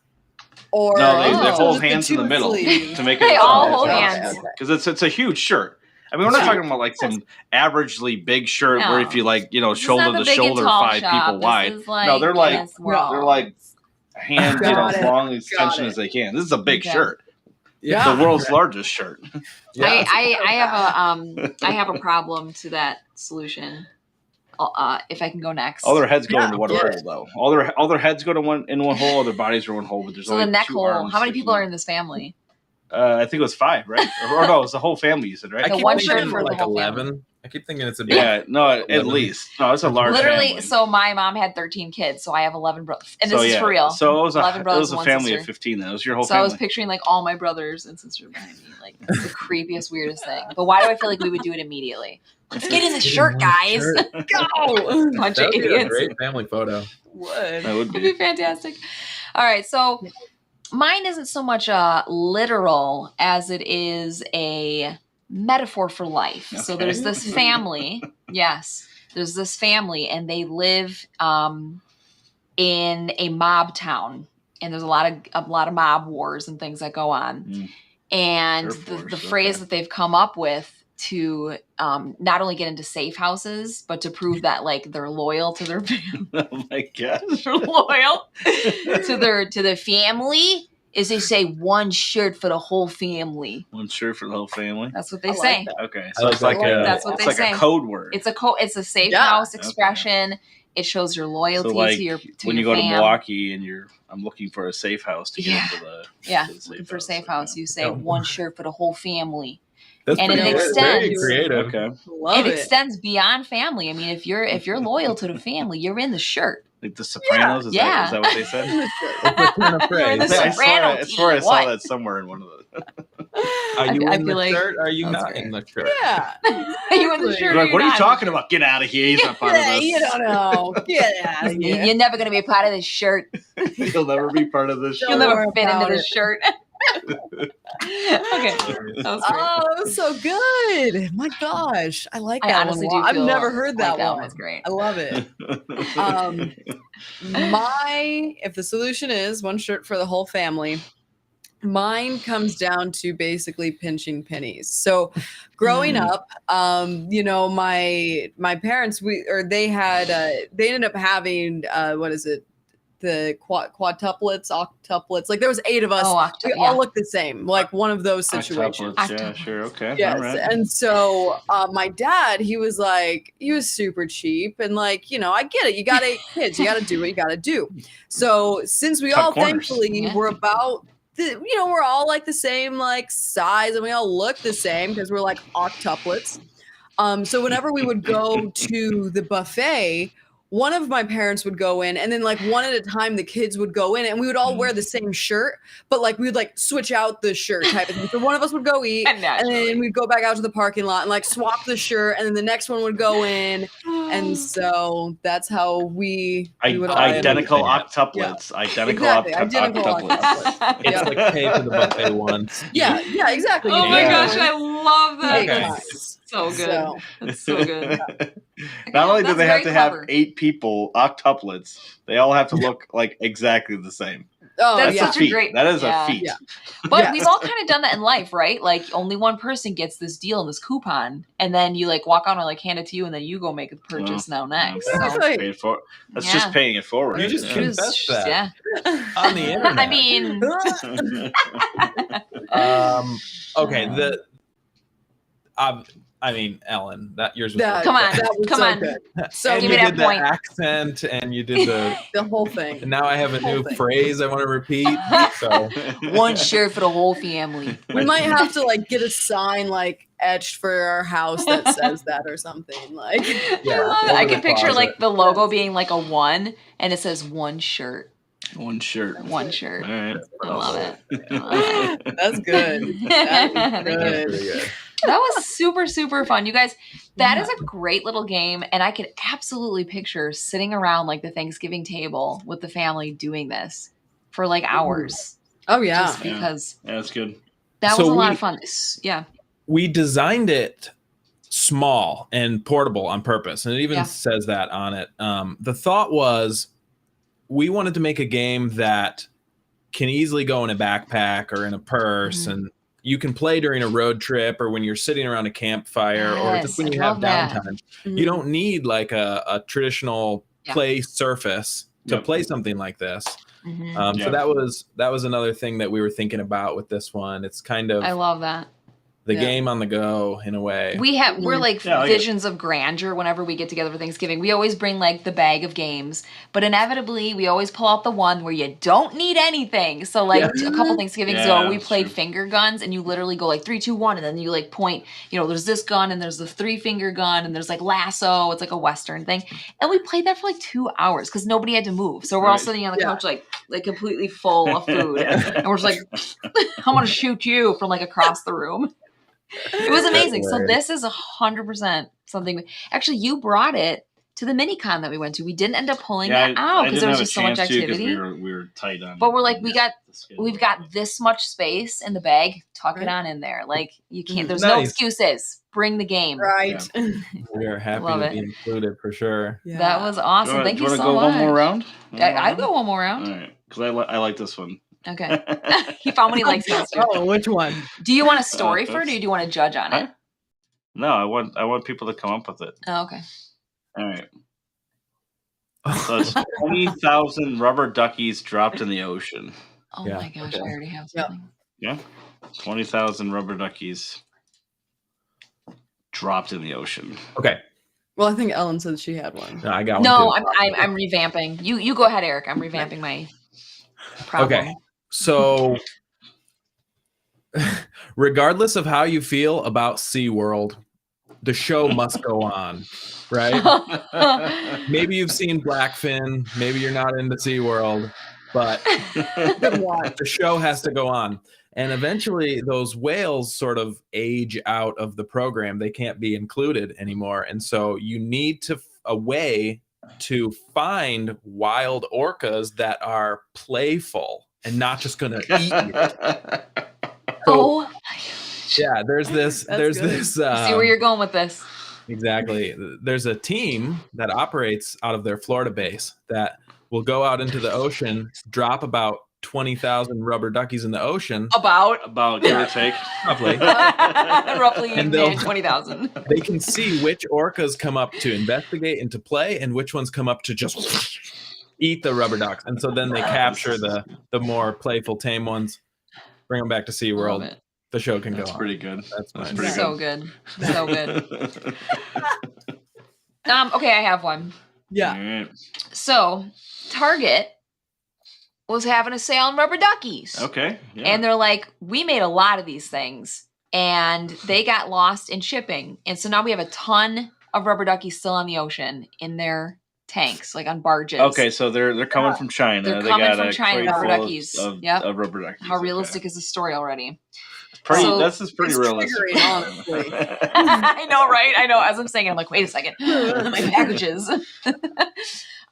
Or no, they hold hands in the middle to make it. They all hold hands because it's a huge shirt. I mean, we're not talking about like some averagely big shirt where if you like, shoulder to shoulder 5 people wide. No, they're like hand, long extension as they can. This is a big shirt. Yeah, the world's largest shirt. Yeah. I have a problem to that solution. If I can go next. All their heads go into one hole, though. All their heads go to one hole. All their bodies are one hole. But there's only the neck 2 hole. arms. How many people are in this family? I think it was 5, right? or no, it was the whole family. You said, right? I keep thinking for like 11. I keep thinking it's a big. Yeah, no, at least no, it's a large. Literally, family. So my mom had 13 kids, so I have 11 brothers, and this is for real. So it was 11 brothers, it was a family of 15. That was your whole family. So I was picturing like all my brothers and sisters behind me, like the creepiest, weirdest thing. But why do I feel like we would do it immediately? Let's get in the shirt, guys. Go! Bunch of idiots. A great family photo. That would be fantastic. All right, so mine isn't so much literal as it is a metaphor for life. Okay. So there's this family. Yes, there's this family, and they live in a mob town, and there's a lot of mob wars and things that go on. And the phrase that they've come up with to not only get into safe houses, but to prove that like they're loyal to their family. Oh my gosh. They're loyal to their family is they say one shirt for the whole family. One shirt for the whole family. That's what they say. Okay, so it's like that's what they say. A code word. It's a safe house expression. Okay. It shows your loyalty to your when you go to Milwaukee and I'm looking for a safe house to get into the looking for a safe house. You say one shirt for the whole family. That's and it extends. Very creative. Okay. It extends beyond family. I mean, if you're loyal to the family, you're in the shirt. Like the Sopranos? Is that what they said? I swear I saw that somewhere in one of those. Are you in the shirt? Are you not in the shirt? Yeah. Are you in the shirt? Like, what are you talking about? Get out of here. He's not part of this. You don't know. Get out of here. You're never going to be a part of this shirt. You'll never be part of this shirt. You'll never fit into this shirt. Okay. That was so good. My gosh. I like that one. I've never heard that one. That's great. I love it. If the solution is one shirt for the whole family, mine comes down to basically pinching pennies. So growing up, my parents, they ended up having, the quadtuplets, octuplets. Like there was 8 of us. We all looked the same. Like one of those situations. Yeah, sure. Okay. Yes. Right. And so my dad, he was super cheap and I get it. You got 8 kids. You got to do what you got to do. So since we all thankfully were about, we're all like the same like size and we all look the same because we're like octuplets. So whenever we would go to the buffet, one of my parents would go in and then like one at a time the kids would go in and we would all wear the same shirt, but like we would like switch out the shirt type of thing. So one of us would go eat and then we'd go back out to the parking lot and like swap the shirt and then the next one would go in. And so that's how we would all identical octuplets. Identical octuplets. It's like pay for the buffet once. Yeah, exactly. Oh my gosh, I love that. Okay. So good. That's so good. Not only do they have to have 8 people, octuplets, they all have to look like exactly the same. Oh, that's such a great. That is a feat. Yeah. But we've all kind of done that in life, right? Like only one person gets this deal and this coupon, and then you like walk out and like hand it to you, and then you go make the purchase next. That's just paying it forward. You just confessed that on the internet. I mean, okay. I mean, Ellen, that yours was come on. Good. So and give you me did that point. The accent, and you did the whole thing. And now I have a new phrase I want to repeat. So one shirt for the whole family. We might have to like get a sign like etched for our house that says that or something. Like, I love it. I can picture like the logo being like a 1, and it says one shirt. One shirt. One shirt. All right. I love it. That's good. That's good. That was super, super fun. You guys, that is a great little game. And I could absolutely picture sitting around like the Thanksgiving table with the family doing this for like hours. Oh, yeah. Just because. Yeah, that's good. That was a lot of fun. Yeah. We designed it small and portable on purpose. And it even says that on it. The thought was we wanted to make a game that can easily go in a backpack or in a purse and you can play during a road trip or when you're sitting around a campfire or just when you have downtime. You don't need like a traditional play surface to play something like this. So that was another thing that we were thinking about with this one. It's kind of I love that. The game on the go in a way. We're like visions of grandeur whenever we get together for Thanksgiving. We always bring like the bag of games, but inevitably we always pull out the one where you don't need anything. So like a couple Thanksgivings ago, we played finger guns and you literally go like 3, 2, 1 and then you like point, there's this gun and there's the 3-finger gun and there's like lasso. It's like a Western thing. And we played that for like 2 hours because nobody had to move. So we're all sitting on the couch like completely full of food. And we're just like, I'm going to shoot you from like across the room. It was amazing. So this is 100% something. Actually, you brought it to the mini con that we went to. We didn't end up pulling that out because there was just so much activity. We were tight on. But we're like, we've got this much space in the bag. Tuck it on in there. Like you can't. There's no excuses. Bring the game. Right. We are happy to be included for sure. Yeah. That was awesome. Thank you so much. Want to go one more round? I'd go one more round. All right, because I like this one. Okay. He found what he likes. Oh, which one? Do you want a story for it, or do you want to judge on it? No, I want people to come up with it. Oh, okay. All right. So it's 20,000 rubber duckies dropped in the ocean. Oh my gosh, I already have something. Yeah. 20,000 rubber duckies dropped in the ocean. Okay. Well, I think Ellen said she had one. No, I got one. No, I'm revamping. You go ahead, Eric. I'm revamping my problem. Okay. So regardless of how you feel about SeaWorld, the show must go on, right? Maybe you've seen Blackfin, maybe you're not into SeaWorld, but the show has to go on. And eventually those whales sort of age out of the program. They can't be included anymore. And so you need a way to find wild orcas that are playful and not just going to eat you. Oh, yeah, there's this. see where you're going with this. Exactly. There's a team that operates out of their Florida base that will go out into the ocean, drop about 20,000 rubber duckies in the ocean. About give or take. Roughly. Roughly and 20,000. They can see which orcas come up to investigate and to play and which ones come up to just eat the rubber ducks. And so then they capture the more playful, tame ones, bring them back to SeaWorld. The show can go on. That's pretty good. That's pretty so good. So good. Okay, I have one. Yeah. Right. So Target was having a sale on rubber duckies. Okay. Yeah. And they're like, we made a lot of these things and they got lost in shipping. And so now we have a ton of rubber duckies still on the ocean in their tanks, like on barges. Okay, so they're coming from China. They're coming from China, rubber duckies. Of rubber duckies. How realistic is the story already? This is pretty realistic. Honestly. I know, right? I know. As I'm saying, I'm like, wait a second. My packages. So,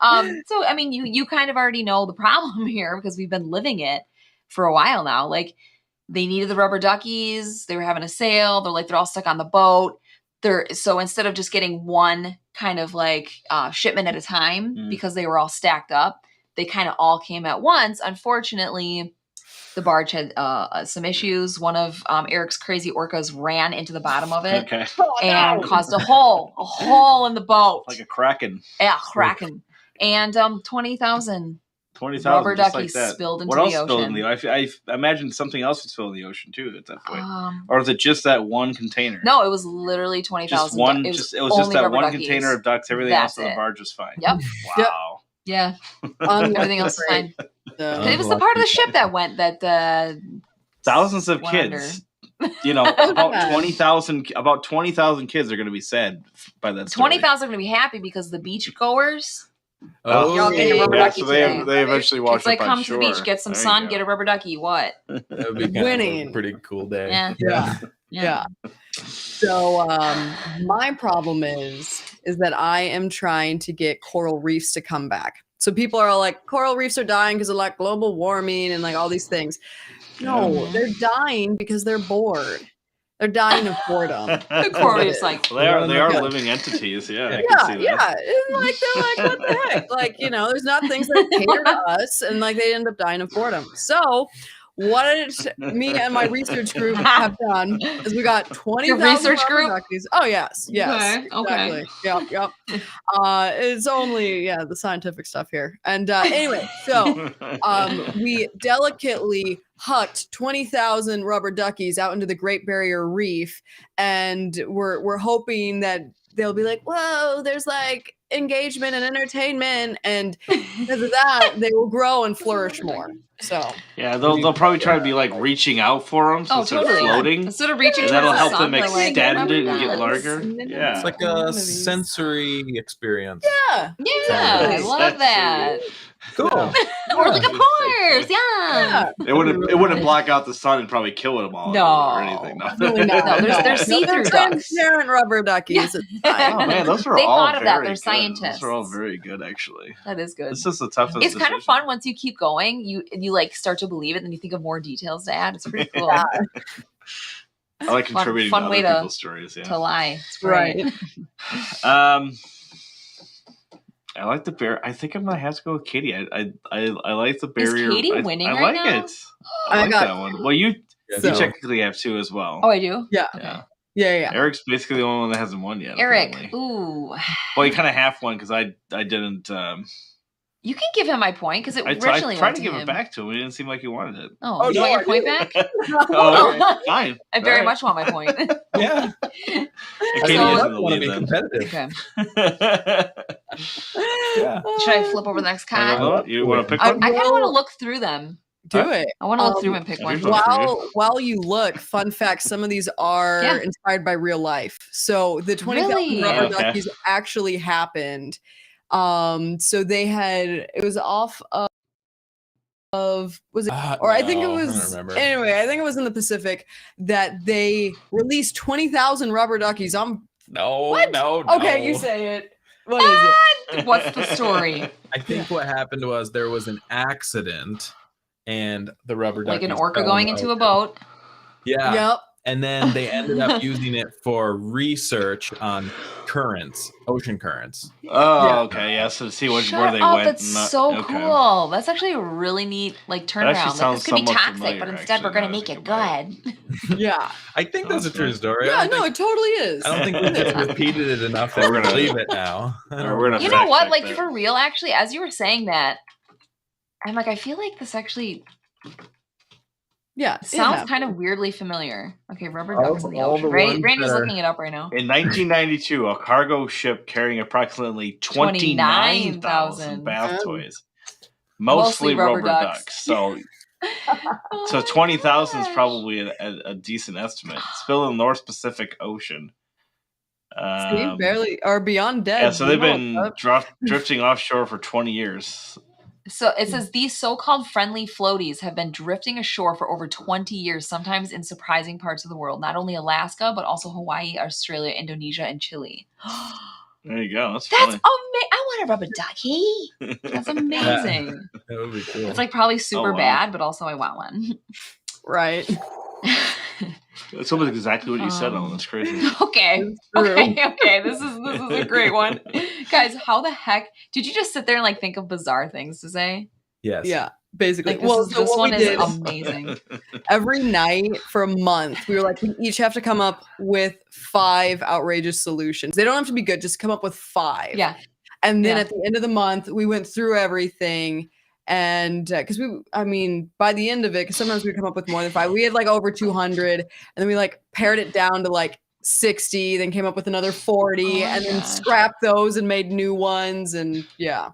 I mean, you kind of already know the problem here because we've been living it for a while now. Like, they needed the rubber duckies. They were having a sale. They're all stuck on the boat. So instead of just getting one kind of like shipment at a time because they were all stacked up, they kind of all came at once. Unfortunately, the barge had some issues. One of Eric's crazy orcas ran into the bottom of it and caused a hole in the boat. Like a kraken. Yeah, kraken. And 20,000 rubber duckies spilled into the ocean. What else spilled in the ocean? I imagine something else would spill in the ocean too at that point. Or was it just that one container? No, it was literally 20,000. It was just that one container of ducks. Everything else on the barge was fine. Yep. Wow. Yeah. Everything else was fine. It was the part of the ship that went that thousands of kids. About 20,000 kids are going to be sad by that story. 20,000 are going to be happy because the beach goers. Y'all getting a rubber ducky today. They eventually wash up. It's like come to the beach, get some sun, get a rubber ducky. What? That would be winning. A pretty cool day. Yeah. So my problem is that I am trying to get coral reefs to come back. So people are all like, coral reefs are dying because of like global warming and like all these things. No, they're dying because they're bored. They're dying of boredom. The coral reefs, like they are living entities. Yeah, I can see that. Yeah. They're like, what the heck? Like, there's not things that cater to us, and like they end up dying of boredom. So what me and my research group have done is we got 20,000 research group. Duckies. Oh yes, Okay. Exactly. Yep. It's only the scientific stuff here. And anyway, so we delicately hucked 20,000 rubber duckies out into the Great Barrier Reef, and we're hoping that they'll be like, whoa, there's like engagement and entertainment, and because of that, they will grow and flourish more. So they'll probably try to be like reaching out for them, so instead of floating, instead of reaching, and that'll help them extend it and get larger. Yeah, it's like a sensory experience. Yeah, I love that. Cool. Or like a horse. Yeah. It wouldn't block out the sun and probably kill them all. Or anything. No. Really not. They're see-through ducks. Transparent rubber duckies. Yeah. Oh man, those are they all thought of that. They're scientists. Those are all very good, actually. That is good. This is the toughest. It's kind of fun once you keep going. You like start to believe it, and you think of more details to add. It's pretty cool. I like contributing to other people's stories. Yeah. To lie. It's right. I like the bear. I think I might have to go with Katie. I like the barrier. Is Katie winning I right like now? it. I like that one. Well, you technically have two as well. Oh, I do? Yeah. Okay. Yeah. Eric's basically the only one that hasn't won yet. Eric. Apparently. Ooh. Well, he kind of half won because I didn't. You can give him my point because it I originally tried to give it back to him. It didn't seem like he wanted it. Oh, you want your point back? Fine. I very much want my point. Yeah. Katie is in the lead then. Competitive. Okay. Should I flip over the next card? You want to pick one? I kind of want to look through them. Do it. I want to look through and pick one. While you look, fun fact: some of these are inspired by real life. So the 20,000 rubber duckies actually happened. So they had it was off of was it or I think it was anyway. I think it was in the Pacific that they released 20,000 rubber duckies. No. Okay, you say it. What is it? What's the story? I think what happened was there was an accident. And the rubber duck, like an orca going into a boat. Yeah. Yep. And then they ended up using it for research on currents, ocean currents. Oh, okay. Yeah. So to see where they went. That's so cool. That's actually a really neat turnaround. Like, this could be toxic, but instead we're gonna make it good. Yeah. I think that's a true story. Yeah, no, it totally is. I don't think we've repeated it enough that we're gonna leave it now. You know what? Like for real, actually, as you were saying that. I'm like, I feel like this actually sounds kind of weirdly familiar. Okay, rubber ducks in the ocean. Randy's looking it up right now. In 1992, a cargo ship carrying approximately 29,000 bath toys, mostly rubber ducks. So 20,000 is probably a decent estimate. Spilled in the North Pacific Ocean. Barely or beyond dead. Yeah, so they've been drifting offshore for 20 years. So it says these so-called friendly floaties have been drifting ashore for over 20 years, sometimes in surprising parts of the world, not only Alaska, but also Hawaii, Australia, Indonesia, and Chile. There you go. That's amazing. I want a rubber ducky. That's amazing. That would be cool. It's like probably super bad, but also I want one. Right. That's almost exactly what you said, Ellen. That's crazy. Okay. This is a great one. Guys, how the heck did you just sit there and like think of bizarre things to say? Yes. Yeah, basically. Like, this one is amazing. Every night for a month, we were like, we each have to come up with 5 outrageous solutions. They don't have to be good, just come up with 5. Yeah. And then at the end of the month, we went through everything. And because by the end of it, because sometimes we come up with more than 5, we had like over 200. And then we like pared it down to like 60, then came up with another 40, and then scrapped those and made new ones. And yeah.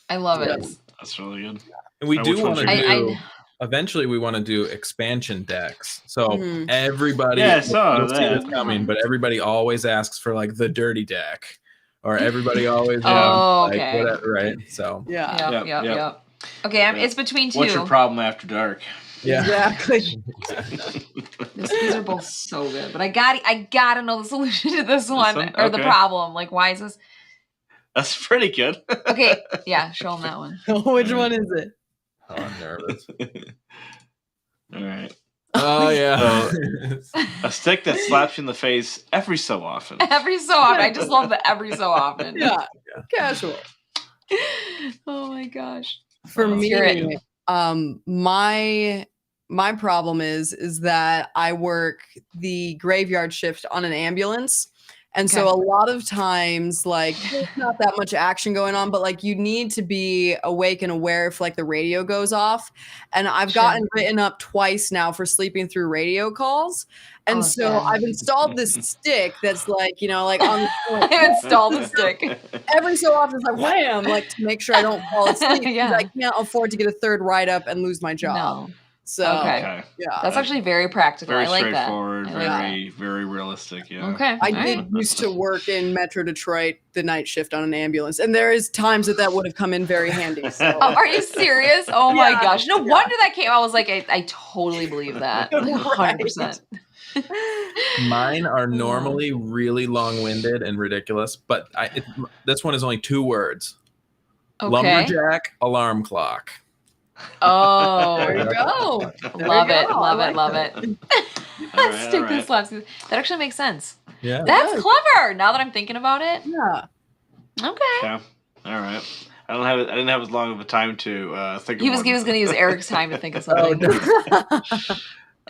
I love it. That's really good. And we do want to do, eventually we want to do expansion decks. So everybody, I saw that. See this coming, but everybody always asks for like the dirty deck. Or everybody always, whatever, right? So yeah. Okay, it's between 2. What's your problem after dark? Yeah, exactly. These are both so good, but I gotta know the solution to this one or the problem. Like, why is this? That's pretty good. Okay, yeah, show them that one. Which one is it? Oh, I'm nervous. All right. Oh yeah. So, a stick that slaps you in the face every so often. Every so often. I just love the every so often. Yeah. Casual. Oh my gosh. For me, my problem is that I work the graveyard shift on an ambulance. And so a lot of times, like, there's not that much action going on, but like you need to be awake and aware if like the radio goes off. And I've gotten written up twice now for sleeping through radio calls. And so I've installed this stick that's like, like on the I installed the stick. Every so often it's like wham, like to make sure I don't fall asleep. Because I can't afford to get a third write-up and lose my job. No. So yeah, that's actually very practical. Very I like straightforward, that. very realistic. Yeah. Okay. I did used to work in Metro Detroit, the night shift on an ambulance, and there is times that would have come in very handy. So. Are you serious? Oh my gosh! No wonder that came. I was like, I totally believe that, 100%. Mine are normally really long-winded and ridiculous, but this one is only 2 words. Okay. Lumberjack alarm clock. Oh, there you go. Love it. Stick this slaps. That actually makes sense. Yeah, that's clever. Now that I'm thinking about it. Yeah. Okay. Yeah. All right. I didn't have as long of a time to think. He was going to use Eric's time to think of something.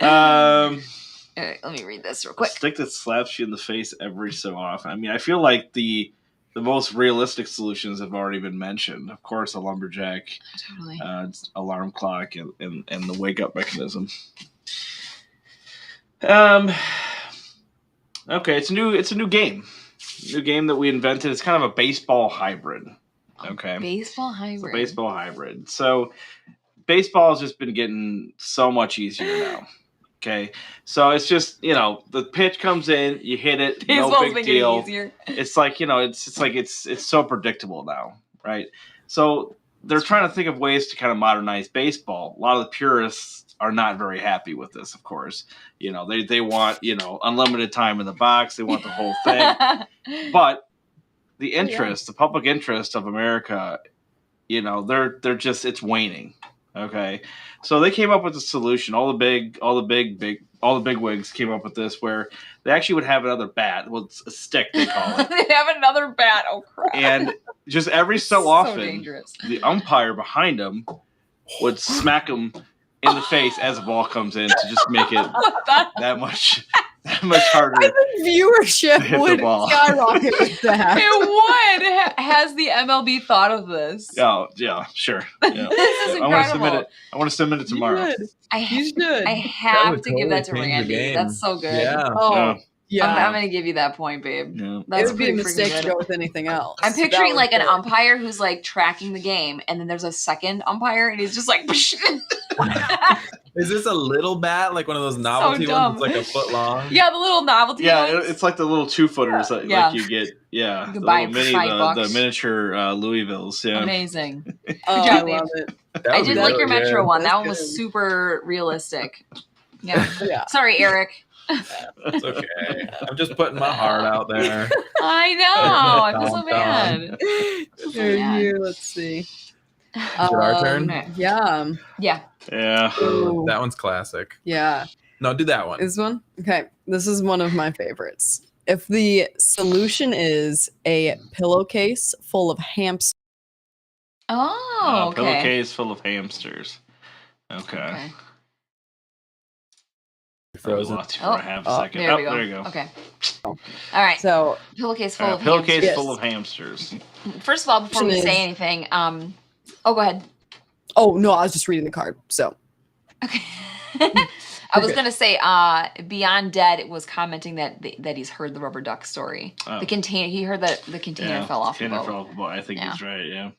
Let me read this real quick. A stick that slaps you in the face every so often. I mean, I feel like the most realistic solutions have already been mentioned. Of course, a lumberjack, alarm clock, and the wake up mechanism. Okay, it's a new game. New game that we invented. It's kind of a baseball hybrid. Okay. Baseball hybrid. So baseball has just been getting so much easier now. Okay, so it's just the pitch comes in, you hit it, no big deal. It's like it's so predictable now, right? So they're trying to think of ways to kind of modernize baseball. A lot of the purists are not very happy with this, of course. They want unlimited time in the box. They want the whole thing, but the public interest of America, they're just it's waning. Okay, so they came up with a solution. All the big wigs came up with this, where they actually would have another bat. Well, it's a stick, they call it. They have another bat. Oh crap! And just every so often, dangerous. The umpire behind them would smack them in the face as a ball comes in to just make it that much harder. I think viewership would skyrocket with that. It would. Has the MLB thought of this? Oh, yeah, sure. Yeah. This is incredible. I want to submit it tomorrow. You should. I have to give that to Randy. That's so good. Yeah. Oh, yeah. I'm going to give you that point, babe. Yeah. That's it would be a mistake to go with anything else. I'm picturing like an umpire who's like tracking the game, and then there's a second umpire, and he's just like. Is this a little bat, like one of those novelty ones that's like a foot long? Yeah, the little novelty ones. It's like the little 2-footers like you get. Yeah, you can buy the miniature Louisvilles. Yeah, amazing. Good job, job, I love it. I did like your Metro one. That's that one was super realistic. Yeah. Yeah. Sorry, Eric. That's okay. I'm just putting my heart out there. I know. I feel so bad. Let's see. Is it our turn? Yeah. Yeah. Yeah. That one's classic. Yeah. No, do that one. This one? Okay. This is one of my favorites. If the solution is a pillowcase full of hamsters. Oh, okay. Pillowcase full of hamsters. Okay. Frozen. For a half second. There we go. There you go. Okay. All right. So pillowcase full of pillowcase hamsters. full of hamsters. First of all, before we say anything, go ahead. Oh no, I was just reading the card. So. Okay. I was gonna say, Beyond Dead was commenting that he's heard the rubber duck story. The container. He heard that the container fell off the boat. Fell off the boat. I think he's right. Yeah.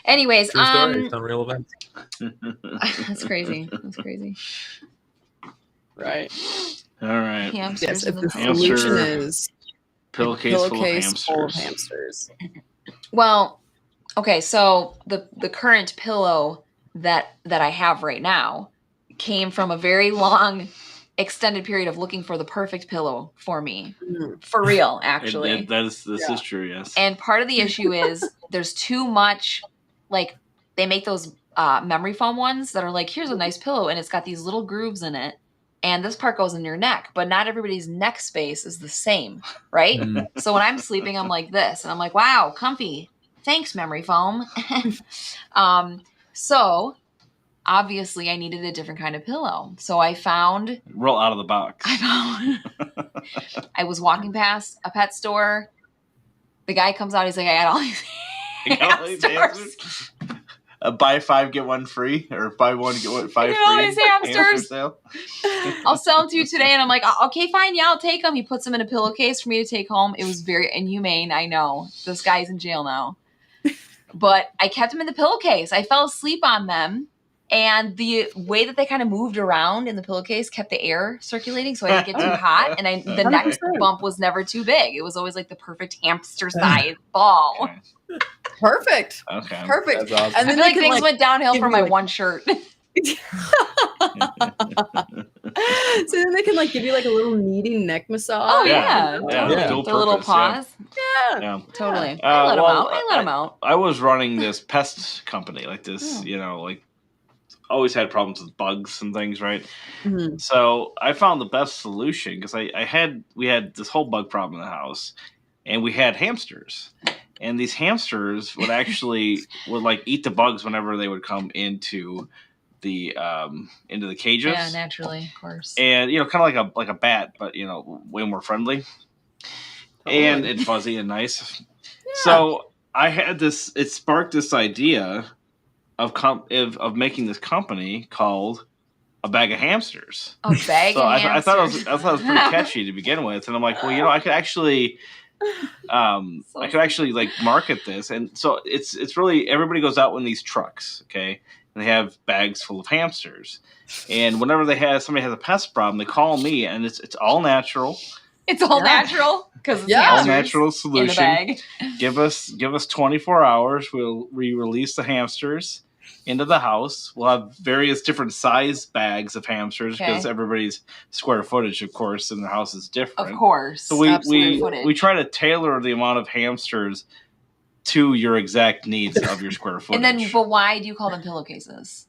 Anyways, true story. It's unreal events. That's crazy. That's crazy. Right. All right. Hamsters. Yes, if the solution is pillowcase full of hamsters. Well, okay, so the current pillow that I have right now came from a very long extended period of looking for the perfect pillow for me. For real, actually. This is true, yes. And part of the issue is there's too much, like, they make those memory foam ones that are like, here's a nice pillow, and it's got these little grooves in it, and this part goes in your neck, but not everybody's neck space is the same, right? So when I'm sleeping, I'm like this, and I'm like, wow, comfy. Thanks, memory foam. So obviously I needed a different kind of pillow. So I found... Roll out of the box. I was walking past a pet store. The guy comes out, he's like, I got all these hamsters. Buy 5 get 1 free, or buy 1 get 1 5 free. All these hamsters. Sale. I'll sell them to you today, and I'm like, okay, fine, yeah, I'll take them. He puts them in a pillowcase for me to take home. It was very inhumane. I know this guy's in jail now, but I kept them in the pillowcase. I fell asleep on them, and the way that they kind of moved around in the pillowcase kept the air circulating, so I didn't get too hot, and the next bump was never too big. It was always like the perfect hamster-sized ball. Okay. Perfect. Okay. Perfect. Awesome. And then things went downhill for my one shirt. So then they can give you a little kneading neck massage. Oh yeah. The little paws. Yeah. Totally. I let them out. I was running this pest company, always had problems with bugs and things, right? Mm-hmm. So I found the best solution because we had this whole bug problem in the house, and we had hamsters. And these hamsters would actually eat the bugs whenever they would come into the cages. Yeah, naturally, of course. And kind of like a bat, but way more friendly, and fuzzy and nice. Yeah. So I had this. It sparked this idea of making this company called A Bag of Hamsters. A bag of hamsters. I thought it was pretty catchy to begin with, and I'm like, well, I could actually. I could actually market this, and so it's really everybody goes out in these trucks, okay, and they have bags full of hamsters, and whenever somebody has a pest problem, they call me, and it's all natural. It's all natural because all natural solution. In the bag. Give us 24 hours. We release the hamsters into the house. We'll have various different size bags of hamsters because everybody's square footage, of course, in the house is different. Of course. So we try to tailor the amount of hamsters to your exact needs of your square footage. But why do you call them pillowcases?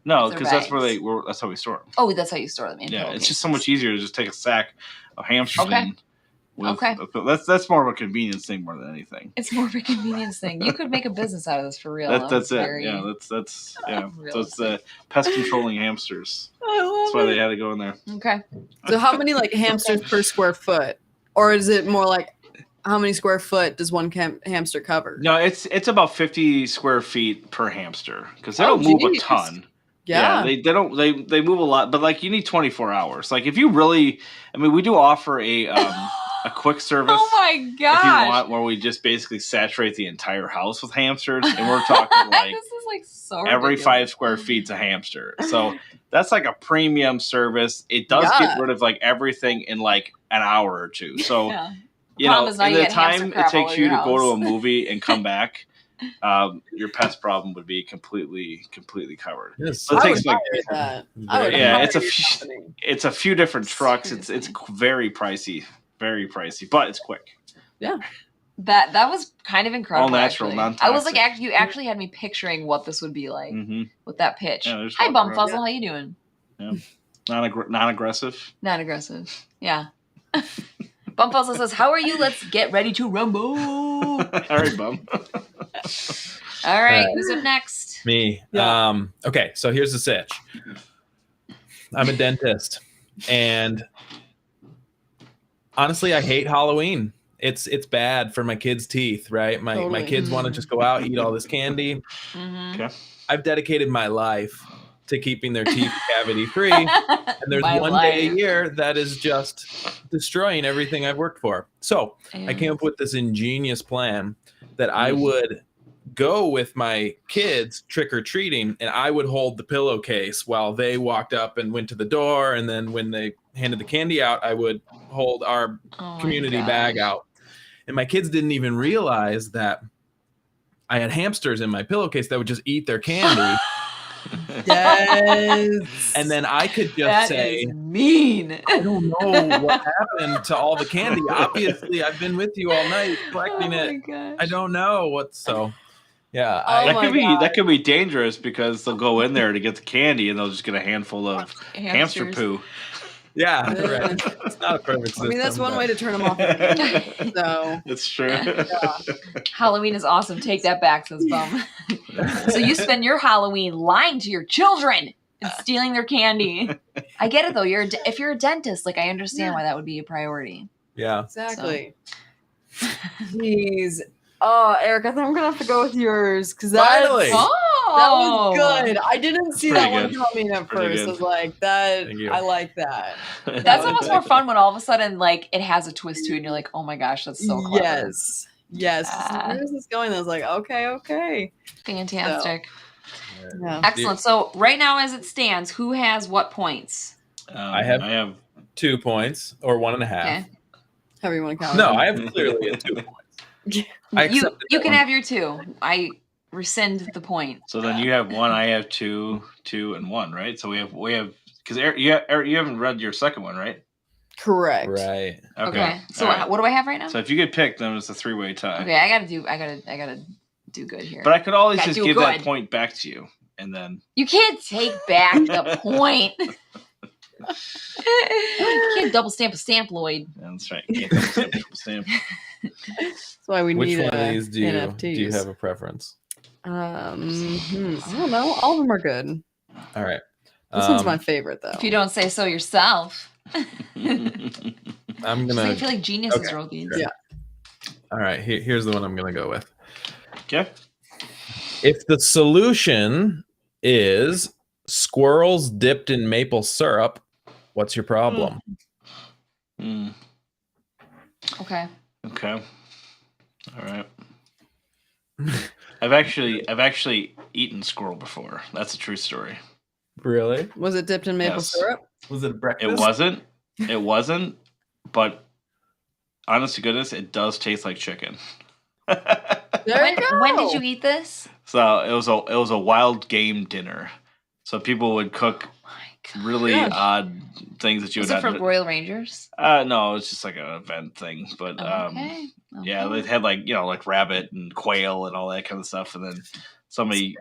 No, because that's how we store them. Oh, that's how you store them. It's just so much easier to just take a sack of hamsters. Okay. That's more of a convenience thing more than anything. It's more of a convenience thing. You could make a business out of this for real. That's it. Yeah, that's So it's pest controlling hamsters. That's why they had to go in there. Okay. So how many hamsters per square foot, or is it more like how many square foot does one hamster cover? No, it's about 50 square feet per hamster because they don't move a ton. Yeah, they don't they move a lot, but you need 24 hours. If you really, we do offer a quick service. Oh my god! If you want, where we just basically saturate the entire house with hamsters, and we're talking this is so every ridiculous. 5 square feet's a hamster. So that's a premium service. It does get rid of everything in an hour or two. So in the time it takes you to go to a movie and come back, your pest problem would be completely covered. Yes. So it takes it's a few different trucks. It's very pricey. Very pricey, but it's quick. Yeah. That was kind of incredible. All natural, non-toxic. I was you actually had me picturing what this would be like with that pitch. Yeah, Hi, Bumfuzzle. How you doing? Yeah. Non-aggressive. Non-aggressive. Yeah. Bump also says, "How are you? Let's get ready to rumble." All right, Bum. All right, who's up next? Me. Yeah. Okay, so here's the sitch. I'm a dentist, and honestly, I hate Halloween. It's bad for my kids' teeth, right? My kids want to just go out, eat all this candy. Okay. I've dedicated my life to keeping their teeth cavity free, and there's one day a year that is just destroying everything I've worked for. So I came up with this ingenious plan that I would go with my kids trick-or-treating, and I would hold the pillowcase while they walked up and went to the door, and then when they handed the candy out, I would hold our community bag out. And my kids didn't even realize that I had hamsters in my pillowcase that would just eat their candy. Yes. And then I could just say, mean. I don't know what happened to all the candy. Obviously, I've been with you all night collecting it. Gosh. I don't know what. So, yeah. That could be dangerous because they'll go in there to get the candy and they'll just get a handful of hamster poo. Yeah, right. It's not a perfect system. I mean, that's one way to turn them off. So It's true. Yeah. Halloween is awesome. Take that back, says Bum. So you spend your Halloween lying to your children and stealing their candy. I get it though. If you're a dentist, like I understand why that would be a priority. Yeah, exactly. So. Jeez. Oh, Eric, I think I'm gonna have to go with yours because finally. That was good. I didn't see that one coming at first. Good. I was like, that. I like that. That's almost more fun when all of a sudden, like, it has a twist to it, and you're like, oh my gosh, that's so clever. Yes. Where is this going? I was like, okay. Fantastic. So, yeah. Excellent. So right now, as it stands, who has what points? I have 2 points or 1.5. Okay. However you want to count. No, I have clearly a 2 points. You can have your 2. I rescind the point. So then you have 1, I have 2, 2, and 1, right? So we have because Eric, you haven't read your second one, right? Correct. Right. Okay. So what do I have right now? So if you get picked, then it's a 3-way tie. Okay, I gotta do good here. But I could always just give that point back to you, and then you can't take back the point. You can't double stamp a stamp, Lloyd. That's right. You can't double stamp. That's why we need Which one of these do NFTs. you have a preference? I don't know. All of them are good. All right. This one's my favorite, though. If you don't say so yourself. I'm gonna. I feel like geniuses wrote these. Yeah. All right. Here's the one I'm gonna go with. Okay. If the solution is squirrels dipped in maple syrup, what's your problem? Okay. All right. I've actually eaten squirrel before. That's a true story. Really? Was it dipped in maple syrup? Was it breakfast? It wasn't. But honest to goodness, it does taste like chicken. When did you eat this? So it was a wild game dinner. So people would cook really odd things that you would have. Was it from Royal Rangers? No, it's just like an event thing. But yeah, they had like rabbit and quail and all that kind of stuff. And then somebody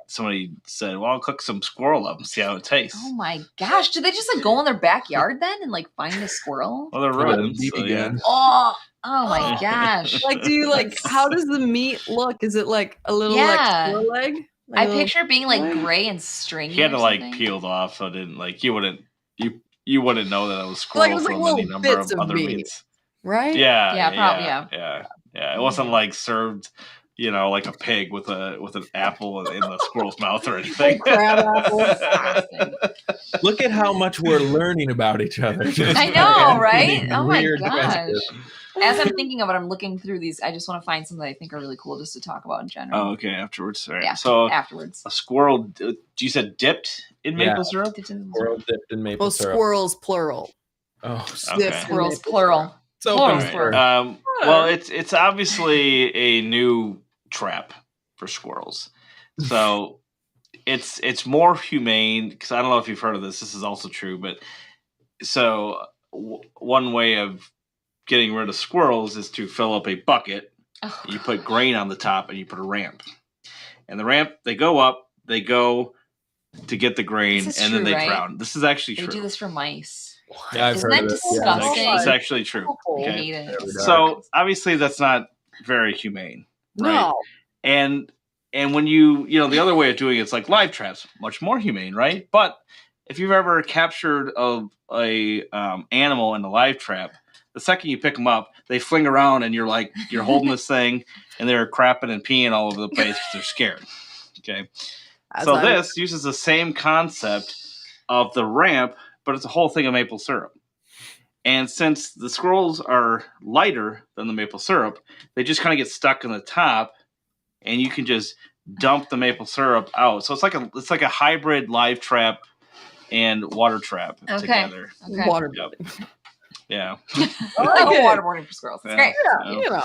said, "Well, I'll cook some squirrel up and see how it tastes." Oh my gosh! Did they just like go in their backyard then and like find a squirrel? Well, they're rodents. So, yeah. Oh my gosh! Like, do you like? How does the meat look? Is it like a little like squirrel leg? I picture it being like gray and stringy. He had to like peeled off, so it didn't like you wouldn't know that it was squirrel like, it was from like any number of other meats. Right? Yeah. It wasn't like served, like a pig with an apple in the squirrel's mouth or anything. Crab apple. Look at how much we're learning about each other. I know, right? Oh my gosh. Questions. As I'm thinking of it, I'm looking through these. I just want to find some that I think are really cool just to talk about in general. Oh, okay. Afterwards. All right. Yeah, so afterwards. A squirrel, you said dipped in maple syrup? Squirrel dipped in maple syrup. Squirrels, plural. Oh, okay. Squirrels, plural. It's open. Well, it's obviously a new trap for squirrels. So it's more humane, because I don't know if you've heard of this. This is also true. But so one way of getting rid of squirrels is to fill up a bucket. Oh, you put grain on the top and you put a ramp. And the ramp, they go up, they go to get the grain, and then they drown. This is actually true. They do this for mice. Yeah, I've Isn't heard that of it. disgusting? It's actually true. I Okay. hate it. So obviously that's not very humane, right? No. And when the other way of doing it's like live traps, much more humane, right? But if you've ever captured a animal in a live trap, the second you pick them up, they fling around and you're holding this thing and they're crapping and peeing all over the place because they're scared. Okay. So this uses the same concept of the ramp, but it's a whole thing of maple syrup. And since the squirrels are lighter than the maple syrup, they just kind of get stuck in the top, and you can just dump the maple syrup out. So it's like a hybrid live trap and water trap together. Okay. Waterboarding. Yeah. Waterboarding for squirrels. It's great. Yeah,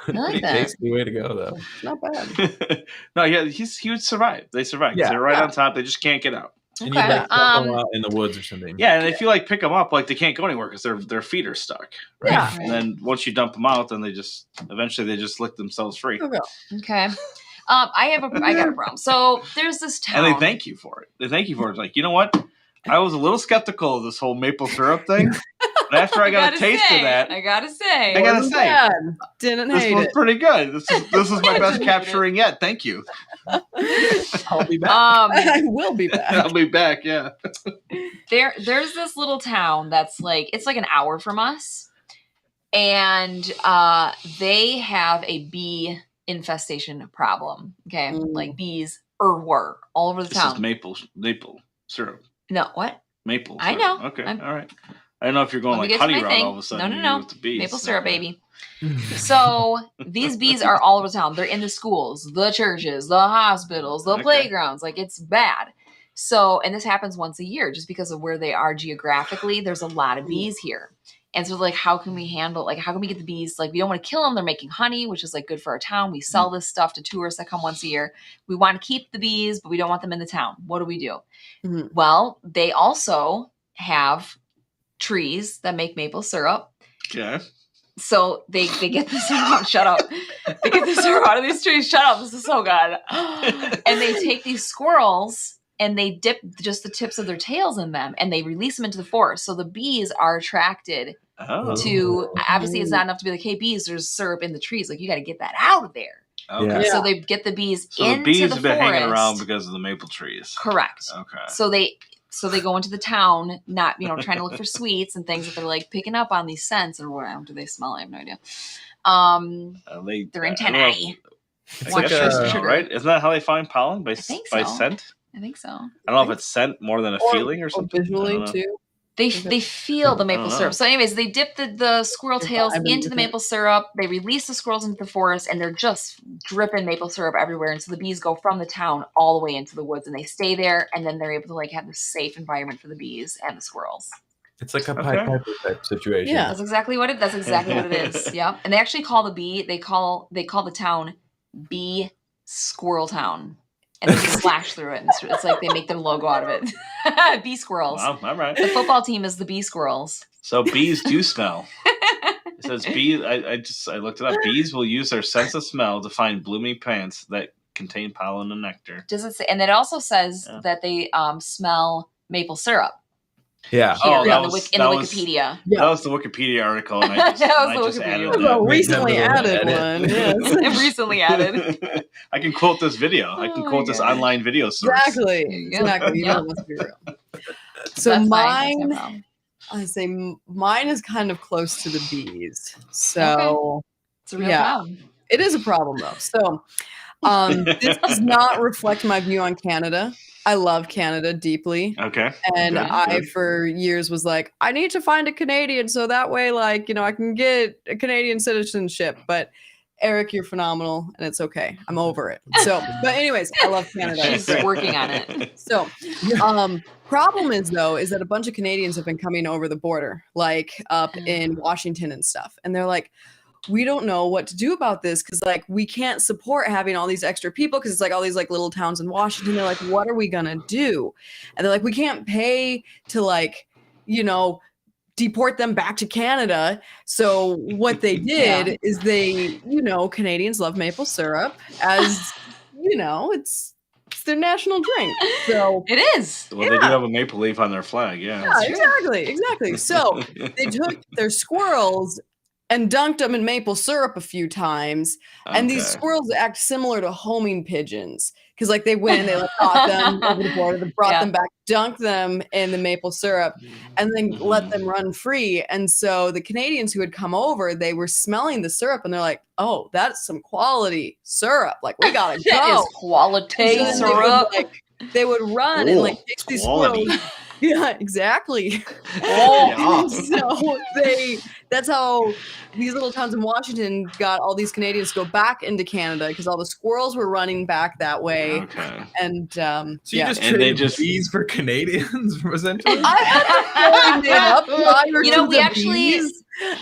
I like that. Tasty way to go, though. Not bad. No, yeah, he would survive. They survive. Yeah. They're right on top. They just can't get out. And you dump them out in the woods or something. Yeah, and if you pick them up, they can't go anywhere because their feet are stuck. Right? Yeah. And then once you dump them out, then they just lick themselves free. Okay. I got a problem. So there's this town. And they thank you for it. It's like, you know what? I was a little skeptical of this whole maple syrup thing. But after I got a taste of that, I gotta say, didn't this hate was it. pretty good. This is my best capturing yet. Thank you. I'll be back. I will be back. I'll be back. Yeah. There's this little town that's it's like an hour from us, and they have a bee infestation problem. Okay, like bees were all over the town. This is maple syrup. No, what? Maple syrup. I know. Okay, all right. I don't know if you're going honey route all of a sudden. No. With the bees. Maple syrup, baby. So these bees are all over town. They're in the schools, the churches, the hospitals, the playgrounds. It's bad. So, and this happens once a year just because of where they are geographically. There's a lot of bees here. And so how can we handle, how can we get the bees? We don't want to kill them. They're making honey, which is good for our town. We sell this stuff to tourists that come once a year. We want to keep the bees, but we don't want them in the town. What do we do? Mm-hmm. Well, they also have trees that make maple syrup. Okay. So they get the syrup. Shut up. They get the syrup out of these trees. Shut up. This is so good. And they take these squirrels and they dip just the tips of their tails in them and they release them into the forest. So the bees are attracted to, obviously it's not enough to be hey, bees, there's syrup in the trees. You got to get that out of there. Okay. So they get the bees into the forest. So the bees have been hanging around because of the maple trees. Correct. Okay. So they go into the town, not, trying to look for sweets and things that they're picking up on these scents or whatever. Do they smell? I have no idea. They're antennae. Right? Isn't that how they find pollen? By scent? I think so. I don't know if it's scent more than a feeling or something. Or visually too. They feel the maple syrup. So anyways, they dip the squirrel tails into the maple syrup. They release the squirrels into the forest, and they're just dripping maple syrup everywhere. And so the bees go from the town all the way into the woods, and they stay there, and then they're able to have this safe environment for the bees and the squirrels. It's like a Pied Piper type situation. Yeah, that's exactly what it is. Yeah, and they actually call they call the town Bee Squirrel Town. And they slash through it. And it's they make their logo out of it. Bee squirrels. Wow, all right. The football team is the bee squirrels. So bees do smell. It says bees. I looked it up. Bees will use their sense of smell to find blooming plants that contain pollen and nectar. Does it say? And it also says that they smell maple syrup. Yeah. In the Wikipedia. That was the Wikipedia article. And I just added that. Recently added one. Yes. Recently added. I can quote this video. I can quote this online video source. Exactly. You know it must be real. So mine, I say mine is kind of close to the bees. So it's a real problem. It is a problem though. So this does not reflect my view on Canada. I love Canada deeply. Okay. And I, for years, was like, I need to find a Canadian so that way, I can get a Canadian citizenship. But Eric, you're phenomenal, and it's okay. I'm over it. So, but anyways, I love Canada. She's working on it. So, problem is that a bunch of Canadians have been coming over the border, up in Washington and stuff, and they're like, we don't know what to do about this because we can't support having all these extra people because it's all these little towns in Washington. They're like, what are we gonna do? And they're like, we can't pay to deport them back to Canada. So what they did is they, Canadians love maple syrup, as it's it's their national drink. So it is. Well, they do have a maple leaf on their flag. Yeah, exactly. So they took their squirrels and dunked them in maple syrup a few times. And these squirrels act similar to homing pigeons. Because like they went, they caught them over the border, they brought them back, dunked them in the maple syrup, and then let them run free. And so the Canadians who had come over, they were smelling the syrup and they're like, oh, that's some quality syrup. Like, we gotta go. That is quality syrup. They would run and like chase these squirrels. Yeah, exactly. So that's how these little towns in Washington got all these Canadians to go back into Canada because all the squirrels were running back that way. Okay. And so you just traded bees for Canadians, essentially?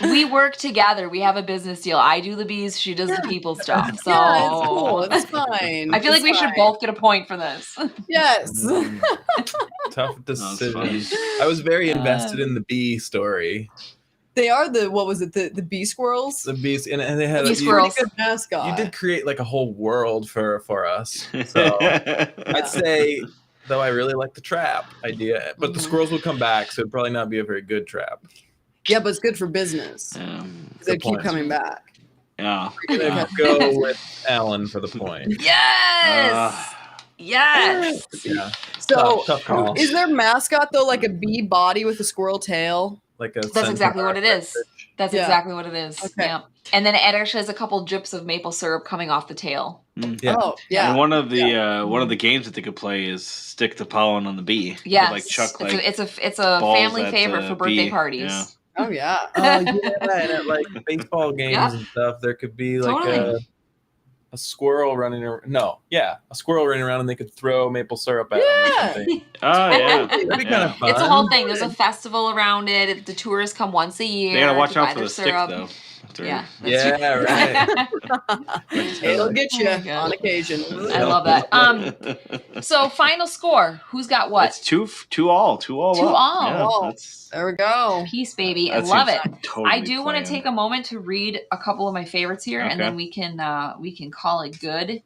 We work together. We have a business deal. I do the bees, she does the people stuff. So it's cool. It's fine. I feel like we should both get a point for this. Yes. Tough decision. I was very invested in the bee story. They are the bee squirrels? The bees, and they had a pretty good mascot. You did create like a whole world for us. So I'd say, though, I really like the trap idea, but the squirrels will come back, so it'd probably not be a very good trap. Yeah, but it's good for business. They keep coming back. Yeah. We're gonna go with Alan for the point. Yes. Yes. Yeah. So, tough call. Is their mascot though like a bee body with a squirrel tail? That's exactly what it is. That's exactly what it is. Okay. Yeah. And then it actually has a couple drips of maple syrup coming off the tail. Yeah. Oh, yeah. And one of the games that they could play is stick the pollen on the bee. Yes. Like Chuck, it's a family favorite for birthday parties. Yeah. Oh yeah. And at like baseball games and stuff, there could be like a squirrel running around. A squirrel running around, and they could throw maple syrup at them or something. Oh yeah, that'd be kind of fun. It's a whole thing. There's a festival around it. The tourists come once a year. They gotta watch out for the syrup. stick though. Yeah. Right. It'll get you on occasion. I love that. So final score. Who's got what? It's two all. Yeah, there we go. Peace, baby. I love it. Totally I do want to take a moment to read a couple of my favorites here, and then we can call it good.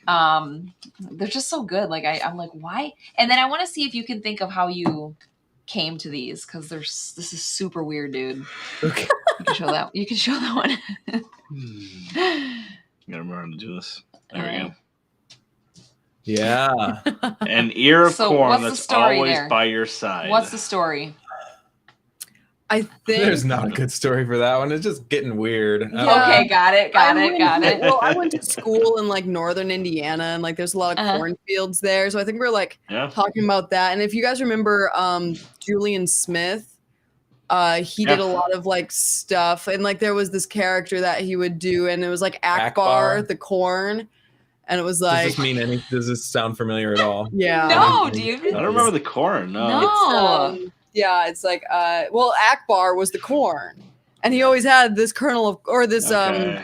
They're just so good. Like I'm like, why? And then I want to see if you can think of how you came to these, because this is super weird, dude. Okay. You can show that one. Gotta remember how to do this. There we go. Yeah. An ear of corn that's always by your side. What's the story? I think there's not a good story for that one. It's just getting weird. Yeah. Okay, got it. Well, I went to school in like northern Indiana, and like there's a lot of cornfields there. So I think we're like talking about that. And if you guys remember Julian Smith, he did a lot of like stuff, and like there was this character that he would do, and it was like Akbar the corn. And it was like, does this sound familiar at all? Yeah. No, dude. I don't remember the corn. No. Yeah, it's like Akbar was the corn, and he always had this kernel of corn Googling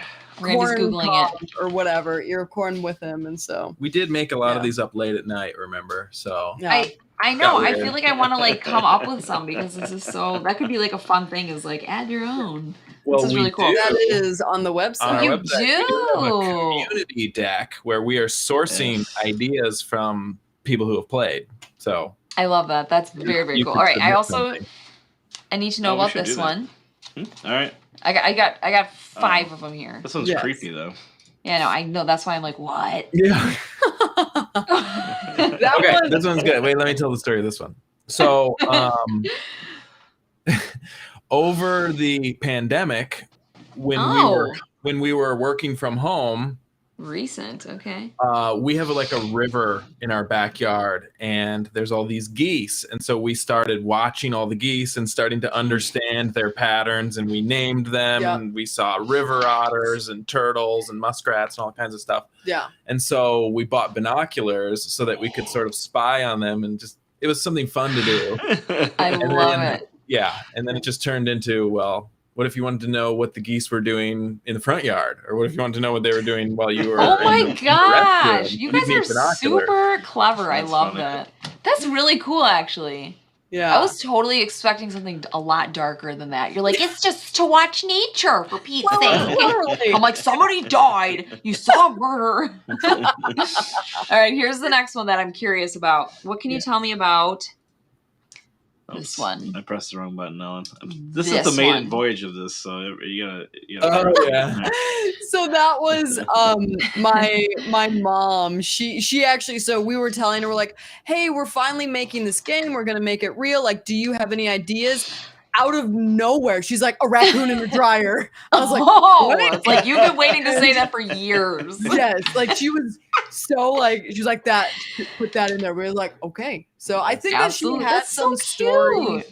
it or whatever ear of corn with him, and so we did make a lot of these up late at night. Remember? So I know. I feel like I want to like come up with some, because this is that could be like a fun thing. Is like add your own. Well, this is really cool. That is on the website. You website, do. We have a community deck where we are sourcing ideas from people who have played. So I love that. That's very, very cool. All right. I need to know about this one. All right. I got 5 of them here. This one's creepy though. Yeah, no, I know. That's why I'm like, what? Yeah. This one's good. Wait, let me tell the story of this one. So, over the pandemic, when we were working from home, recent, okay. We have like a river in our backyard, and there's all these geese, and so we started watching all the geese and starting to understand their patterns, and we named them, and we saw river otters and turtles and muskrats and all kinds of stuff. Yeah. And so we bought binoculars so that we could sort of spy on them, and just it was something fun to do. I love it. Yeah, and then it just turned into, well, what if you wanted to know what the geese were doing in the front yard? Or what if you wanted to know what they were doing while you were Oh my gosh! restroom? You guys are super clever. I love that. That's really cool, actually. Yeah. I was totally expecting something a lot darker than that. You're like, it's just to watch nature, for Pete's sake. I'm like, somebody died. You saw murder. All right, here's the next one that I'm curious about. What can you tell me about this one? I pressed the wrong button, Ellen. This is the maiden voyage of this, so you gotta. Oh yeah. So that was my mom. She actually. So we were telling her, we're like, hey, we're finally making this game. We're gonna make it real. Like, do you have any ideas? Out of nowhere, she's like, a raccoon in a dryer. I was like, what? It's like, you've been waiting to say that for years. Yes, like she was so like, she was like, that, put that in there. We were like, okay. So I think that she had some story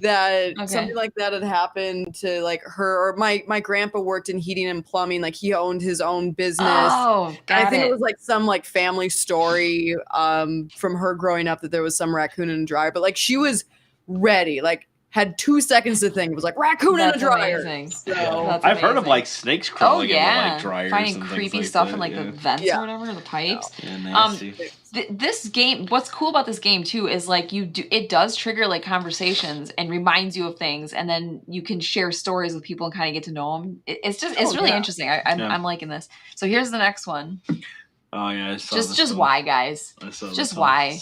that something like that had happened to like her, or my grandpa worked in heating and plumbing. Like he owned his own business. Oh, I think it was like some like family story from her growing up that there was some raccoon in a dryer, but like she was ready, like had 2 seconds to think. It was like raccoon in a dryer. So I've heard of like snakes crawling into like dryers, finding and creepy like stuff that, in like the vents or whatever, the pipes. This game, what's cool about this game too is like it does trigger like conversations and reminds you of things, and then you can share stories with people and kind of get to know them. It's really interesting. I'm liking this. So here's the next one. Oh yeah, just why, guys? Just why?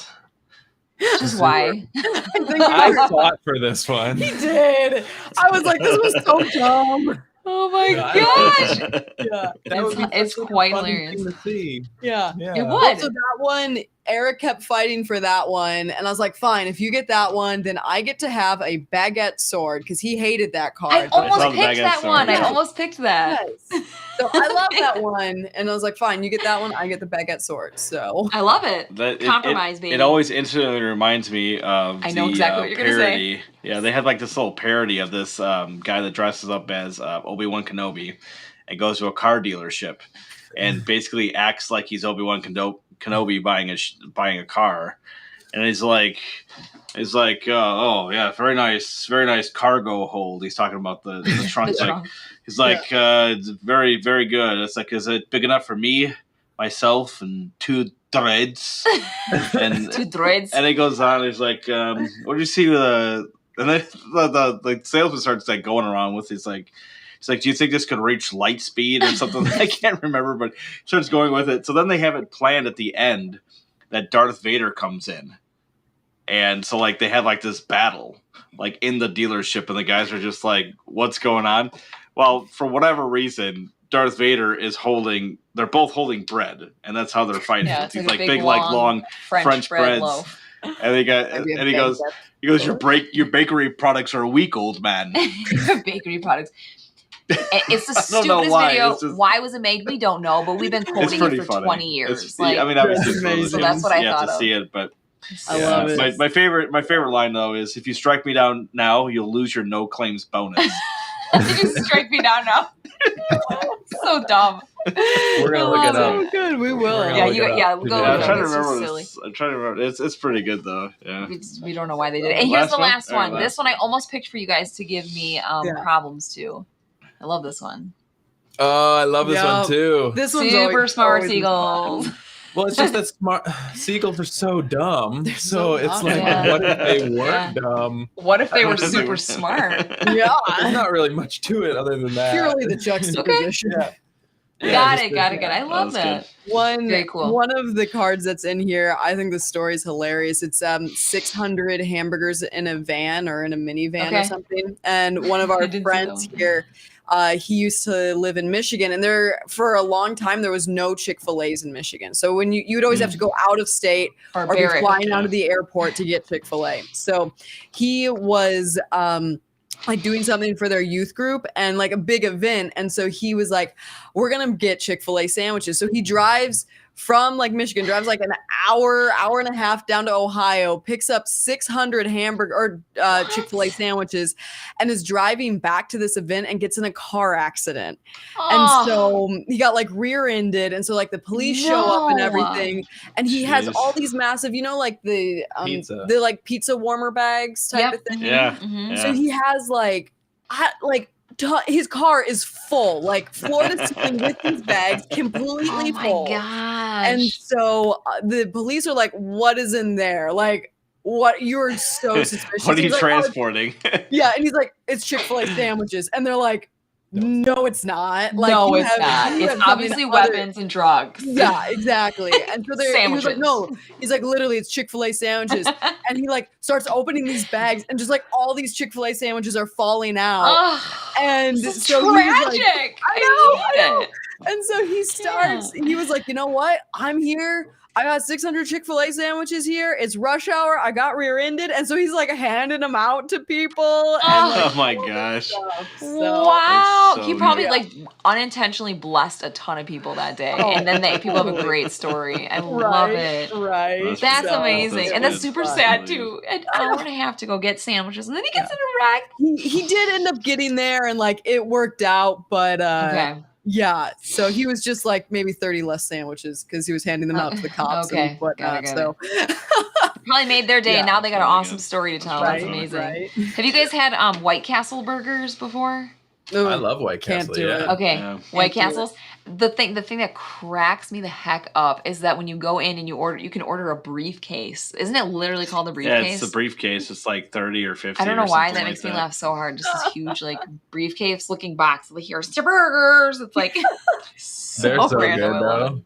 Just why? I fought for this one. He did. I was like, this was so dumb. Oh my gosh! Yeah, it's quite hilarious. Yeah, it would. So that one, Eric kept fighting for that one, and I was like, fine, if you get that one, then I get to have a baguette sword, because he hated that card. I almost picked that one. I almost picked that. Yes. So I love that one, and I was like, fine, you get that one, I get the baguette sword. So I love it. Compromise, baby. It always instantly reminds me of I know exactly what you're gonna say. Yeah, they had like this little parody of this guy that dresses up as Obi-Wan Kenobi and goes to a car dealership and basically acts like he's Obi-Wan Kenobi buying a car, and he's like, oh yeah, very nice cargo hold. He's talking about the trunk. He's like, it's very, very good. It's like, is it big enough for me, myself, and 2 dreads? And 2 dreads. And he goes on. He's like, what do you see? And then the salesman starts like going around with. He's like, do you think this could reach light speed or something? I can't remember, but he starts going with it. So then they have it planned at the end that Darth Vader comes in. And so like they have like this battle like in the dealership, and the guys are just like, what's going on? Well, for whatever reason, Darth Vader they're both holding bread, and that's how they're fighting. Yeah, These like big long French breads. Loaf. And he goes, your bakery products are weak, old man. Bakery products. It's the stupidest video. Why was it made? We don't know, but we've been quoting it for 20 years. Obviously, so that's what I thought to of. see it, but I love it. My favorite line though is, if you strike me down now, you'll lose your no claims bonus. Did you strike me down now? So dumb. We're gonna look it up. So good, we will. We'll go. I'm trying to remember this. I'm trying to remember. It's pretty good though. Yeah. We don't know why they did it. And here's the last one. This one I almost picked for you guys to give me problems to. I love this one. Oh, I love this one too. This one's super smart seagulls. Well, it's just that smart seagulls are so dumb. So it's like, what if they weren't dumb? What if they were super smart? Yeah, there's not really much to it other than that. Purely the juxtaposition. Got it. I love that. Very cool. One of the cards that's in here, I think the story is hilarious. It's 600 hamburgers in a van or in a minivan or something. And one of our friends here, he used to live in Michigan, and for a long time there was no Chick-fil-A's in Michigan. So when you'd always have to go out of state or be flying out of the airport to get Chick-fil-A. So he was like doing something for their youth group and like a big event. And so he was like, we're going to get Chick-fil-A sandwiches. So he drives from like Michigan, drives like an hour and a half down to Ohio, picks up 600 Chick-fil-A sandwiches, and is driving back to this event and gets in a car accident. And so he got like rear-ended. And so like the police show up and everything. And he has all these massive, like the like pizza warmer bags type of thing. Yeah. So he has his car is full, like floor to ceiling with these bags, completely full. Oh my gosh. And so the police are like, what is in there? Like, what? You're so suspicious. What are you He's like, transporting? yeah, and he's like, it's Chick-fil-A sandwiches, and they're like, no, it's not. Like, no, you it's have, not. you It's have obviously weapons and drugs. Yeah, exactly. And so he was like, Sandwiches. no, he's like, literally, it's Chick-fil-A sandwiches. And he like starts opening these bags, and just like all these Chick-fil-A sandwiches are falling out. Oh, and this is so tragic. he was like, I know. It. And so he was like, you know what? I'm here. I got 600 Chick-fil-A sandwiches here. It's rush hour. I got rear-ended. And so he's like handing them out to people. And, like, oh my gosh. Wow. So he probably good. like unintentionally blessed a ton of people that day. And then people have a great story. I love it. Right. That's amazing. That's and that's good. super sad too. An hour and a half to go get sandwiches. And then he gets in a wreck. He did end up getting there and like it worked out. But okay. Yeah, so he was just like maybe 30 less sandwiches because he was handing them out to the cops and whatnot. So probably made their day. Now they got an awesome story to tell. Right, That's amazing. right. Have you guys had White Castle burgers before? Ooh, I love White Castle. can't do it. Okay, Yeah. White Castles. The thing that cracks me the heck up is that when you go in and you can order a briefcase. Isn't it literally called a briefcase? Yeah, it's the briefcase. It's like 30 or 50. I don't know why that makes me laugh so hard. Just this huge like briefcase looking box. Like here's your burgers. It's like so They're so random. good though.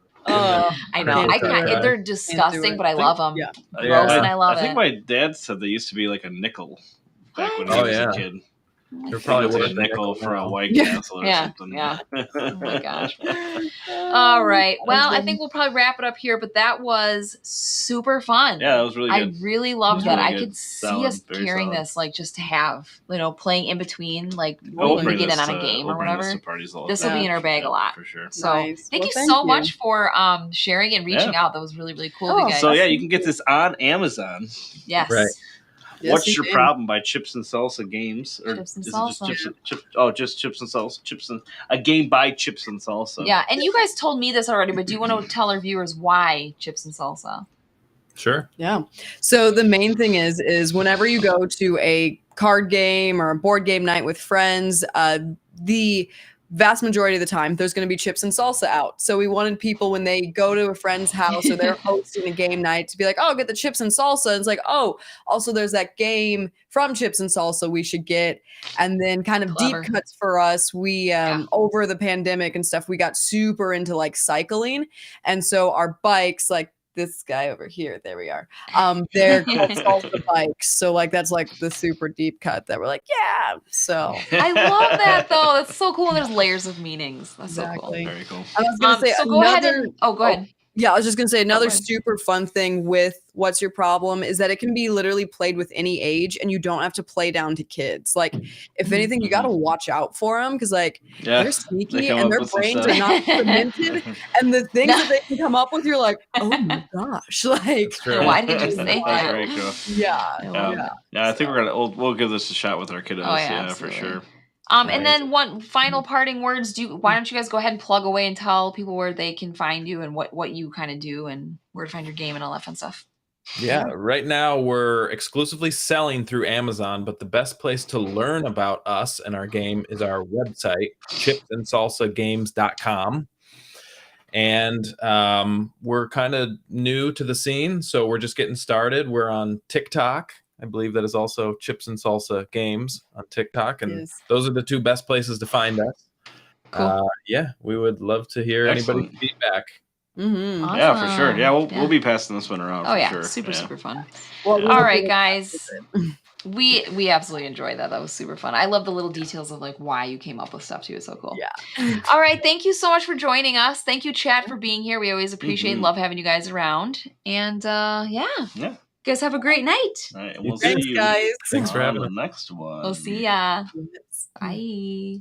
I know. I can't. They're disgusting, but I love them. Yeah. Gross, and I love I think it. my dad said they used to be like a nickel back when he Oh, was yeah. a kid. They're probably Like worth a nickel for a White Yeah. Castle or something. Yeah. Oh my gosh. All right. Well, I think we'll probably wrap it up here, but that was super fun. Yeah, that was really good. I really loved that. really I good. could see Solid, us very carrying solid. this, like, just to have, playing in between, like, We'll when we bring get in this on a game we'll or bring this whatever. to parties all the This will time. be in our bag a lot. For sure. So Nice. thank Well, you thank so you. much for sharing and reaching out. That was really, really cool of you guys. So yeah, you can get this on Amazon. Yes. Right. Yes, What's you Your did. Problem by Chips and Salsa Games? Or Chips and is Salsa. it just Chips and Salsa. A game by Chips and Salsa. Yeah, and you guys told me this already, but do you want to tell our viewers why Chips and Salsa? Sure. Yeah. So the main thing is whenever you go to a card game or a board game night with friends, the vast majority of the time there's going to be chips and salsa out. So we wanted people when they go to a friend's house or they're hosting a game night to be like, oh, get the chips and salsa. And it's like, oh, also there's that game from Chips and Salsa we should get. And then kind of Clever. deep cuts for us. We over the pandemic and stuff, we got super into like cycling. And so our bikes, like this guy over here, there we are. They're called salsa bikes. So like that's like the super deep cut that we're like, yeah. So I love that though. That's so cool. There's layers of meanings. That's so cool. Exactly. Very cool. I was gonna say So go ahead and go ahead. Yeah, I was just gonna say another ahead. super fun thing with What's Your Problem is that it can be literally played with any age, and you don't have to play down to kids. Like, if anything, you got to watch out for them because, like, Yeah, they're sneaky they come and up their with some brains stuff. are not cemented, and the things that they can come up with, you're like, oh my gosh, like, That's true. Why did you say That's that? very cool. yeah, Yeah, I think we'll give this a shot with our kiddos. Oh, yeah, for absolutely. sure. And then one final parting words. Why don't you guys go ahead and plug away and tell people where they can find you and what you kind of do and where to find your game and all that fun stuff. Yeah, right now we're exclusively selling through Amazon, but the best place to learn about us and our game is our website, chipsandsalsagames.com. And we're kind of new to the scene, so we're just getting started. We're on TikTok. I believe that is also Chips and Salsa Games on TikTok, and Yes. those are the two best places to find us. Cool. Yeah, we would love to hear Excellent. anybody's feedback. Mm-hmm. Awesome. Yeah, for sure. Yeah, we'll be passing this one around. Oh for yeah, sure. super fun. Well, All right, guys. We absolutely enjoyed that. That was super fun. I love the little details of like why you came up with stuff too. It's so cool. Yeah. All right. Thank you so much for joining us. Thank you, chat, for being here. We always appreciate and love having you guys around. And yeah. You guys have a great night. All right, and we'll Thanks, see you guys. Thanks for having on us. the next one. We'll see ya. Yes. Bye.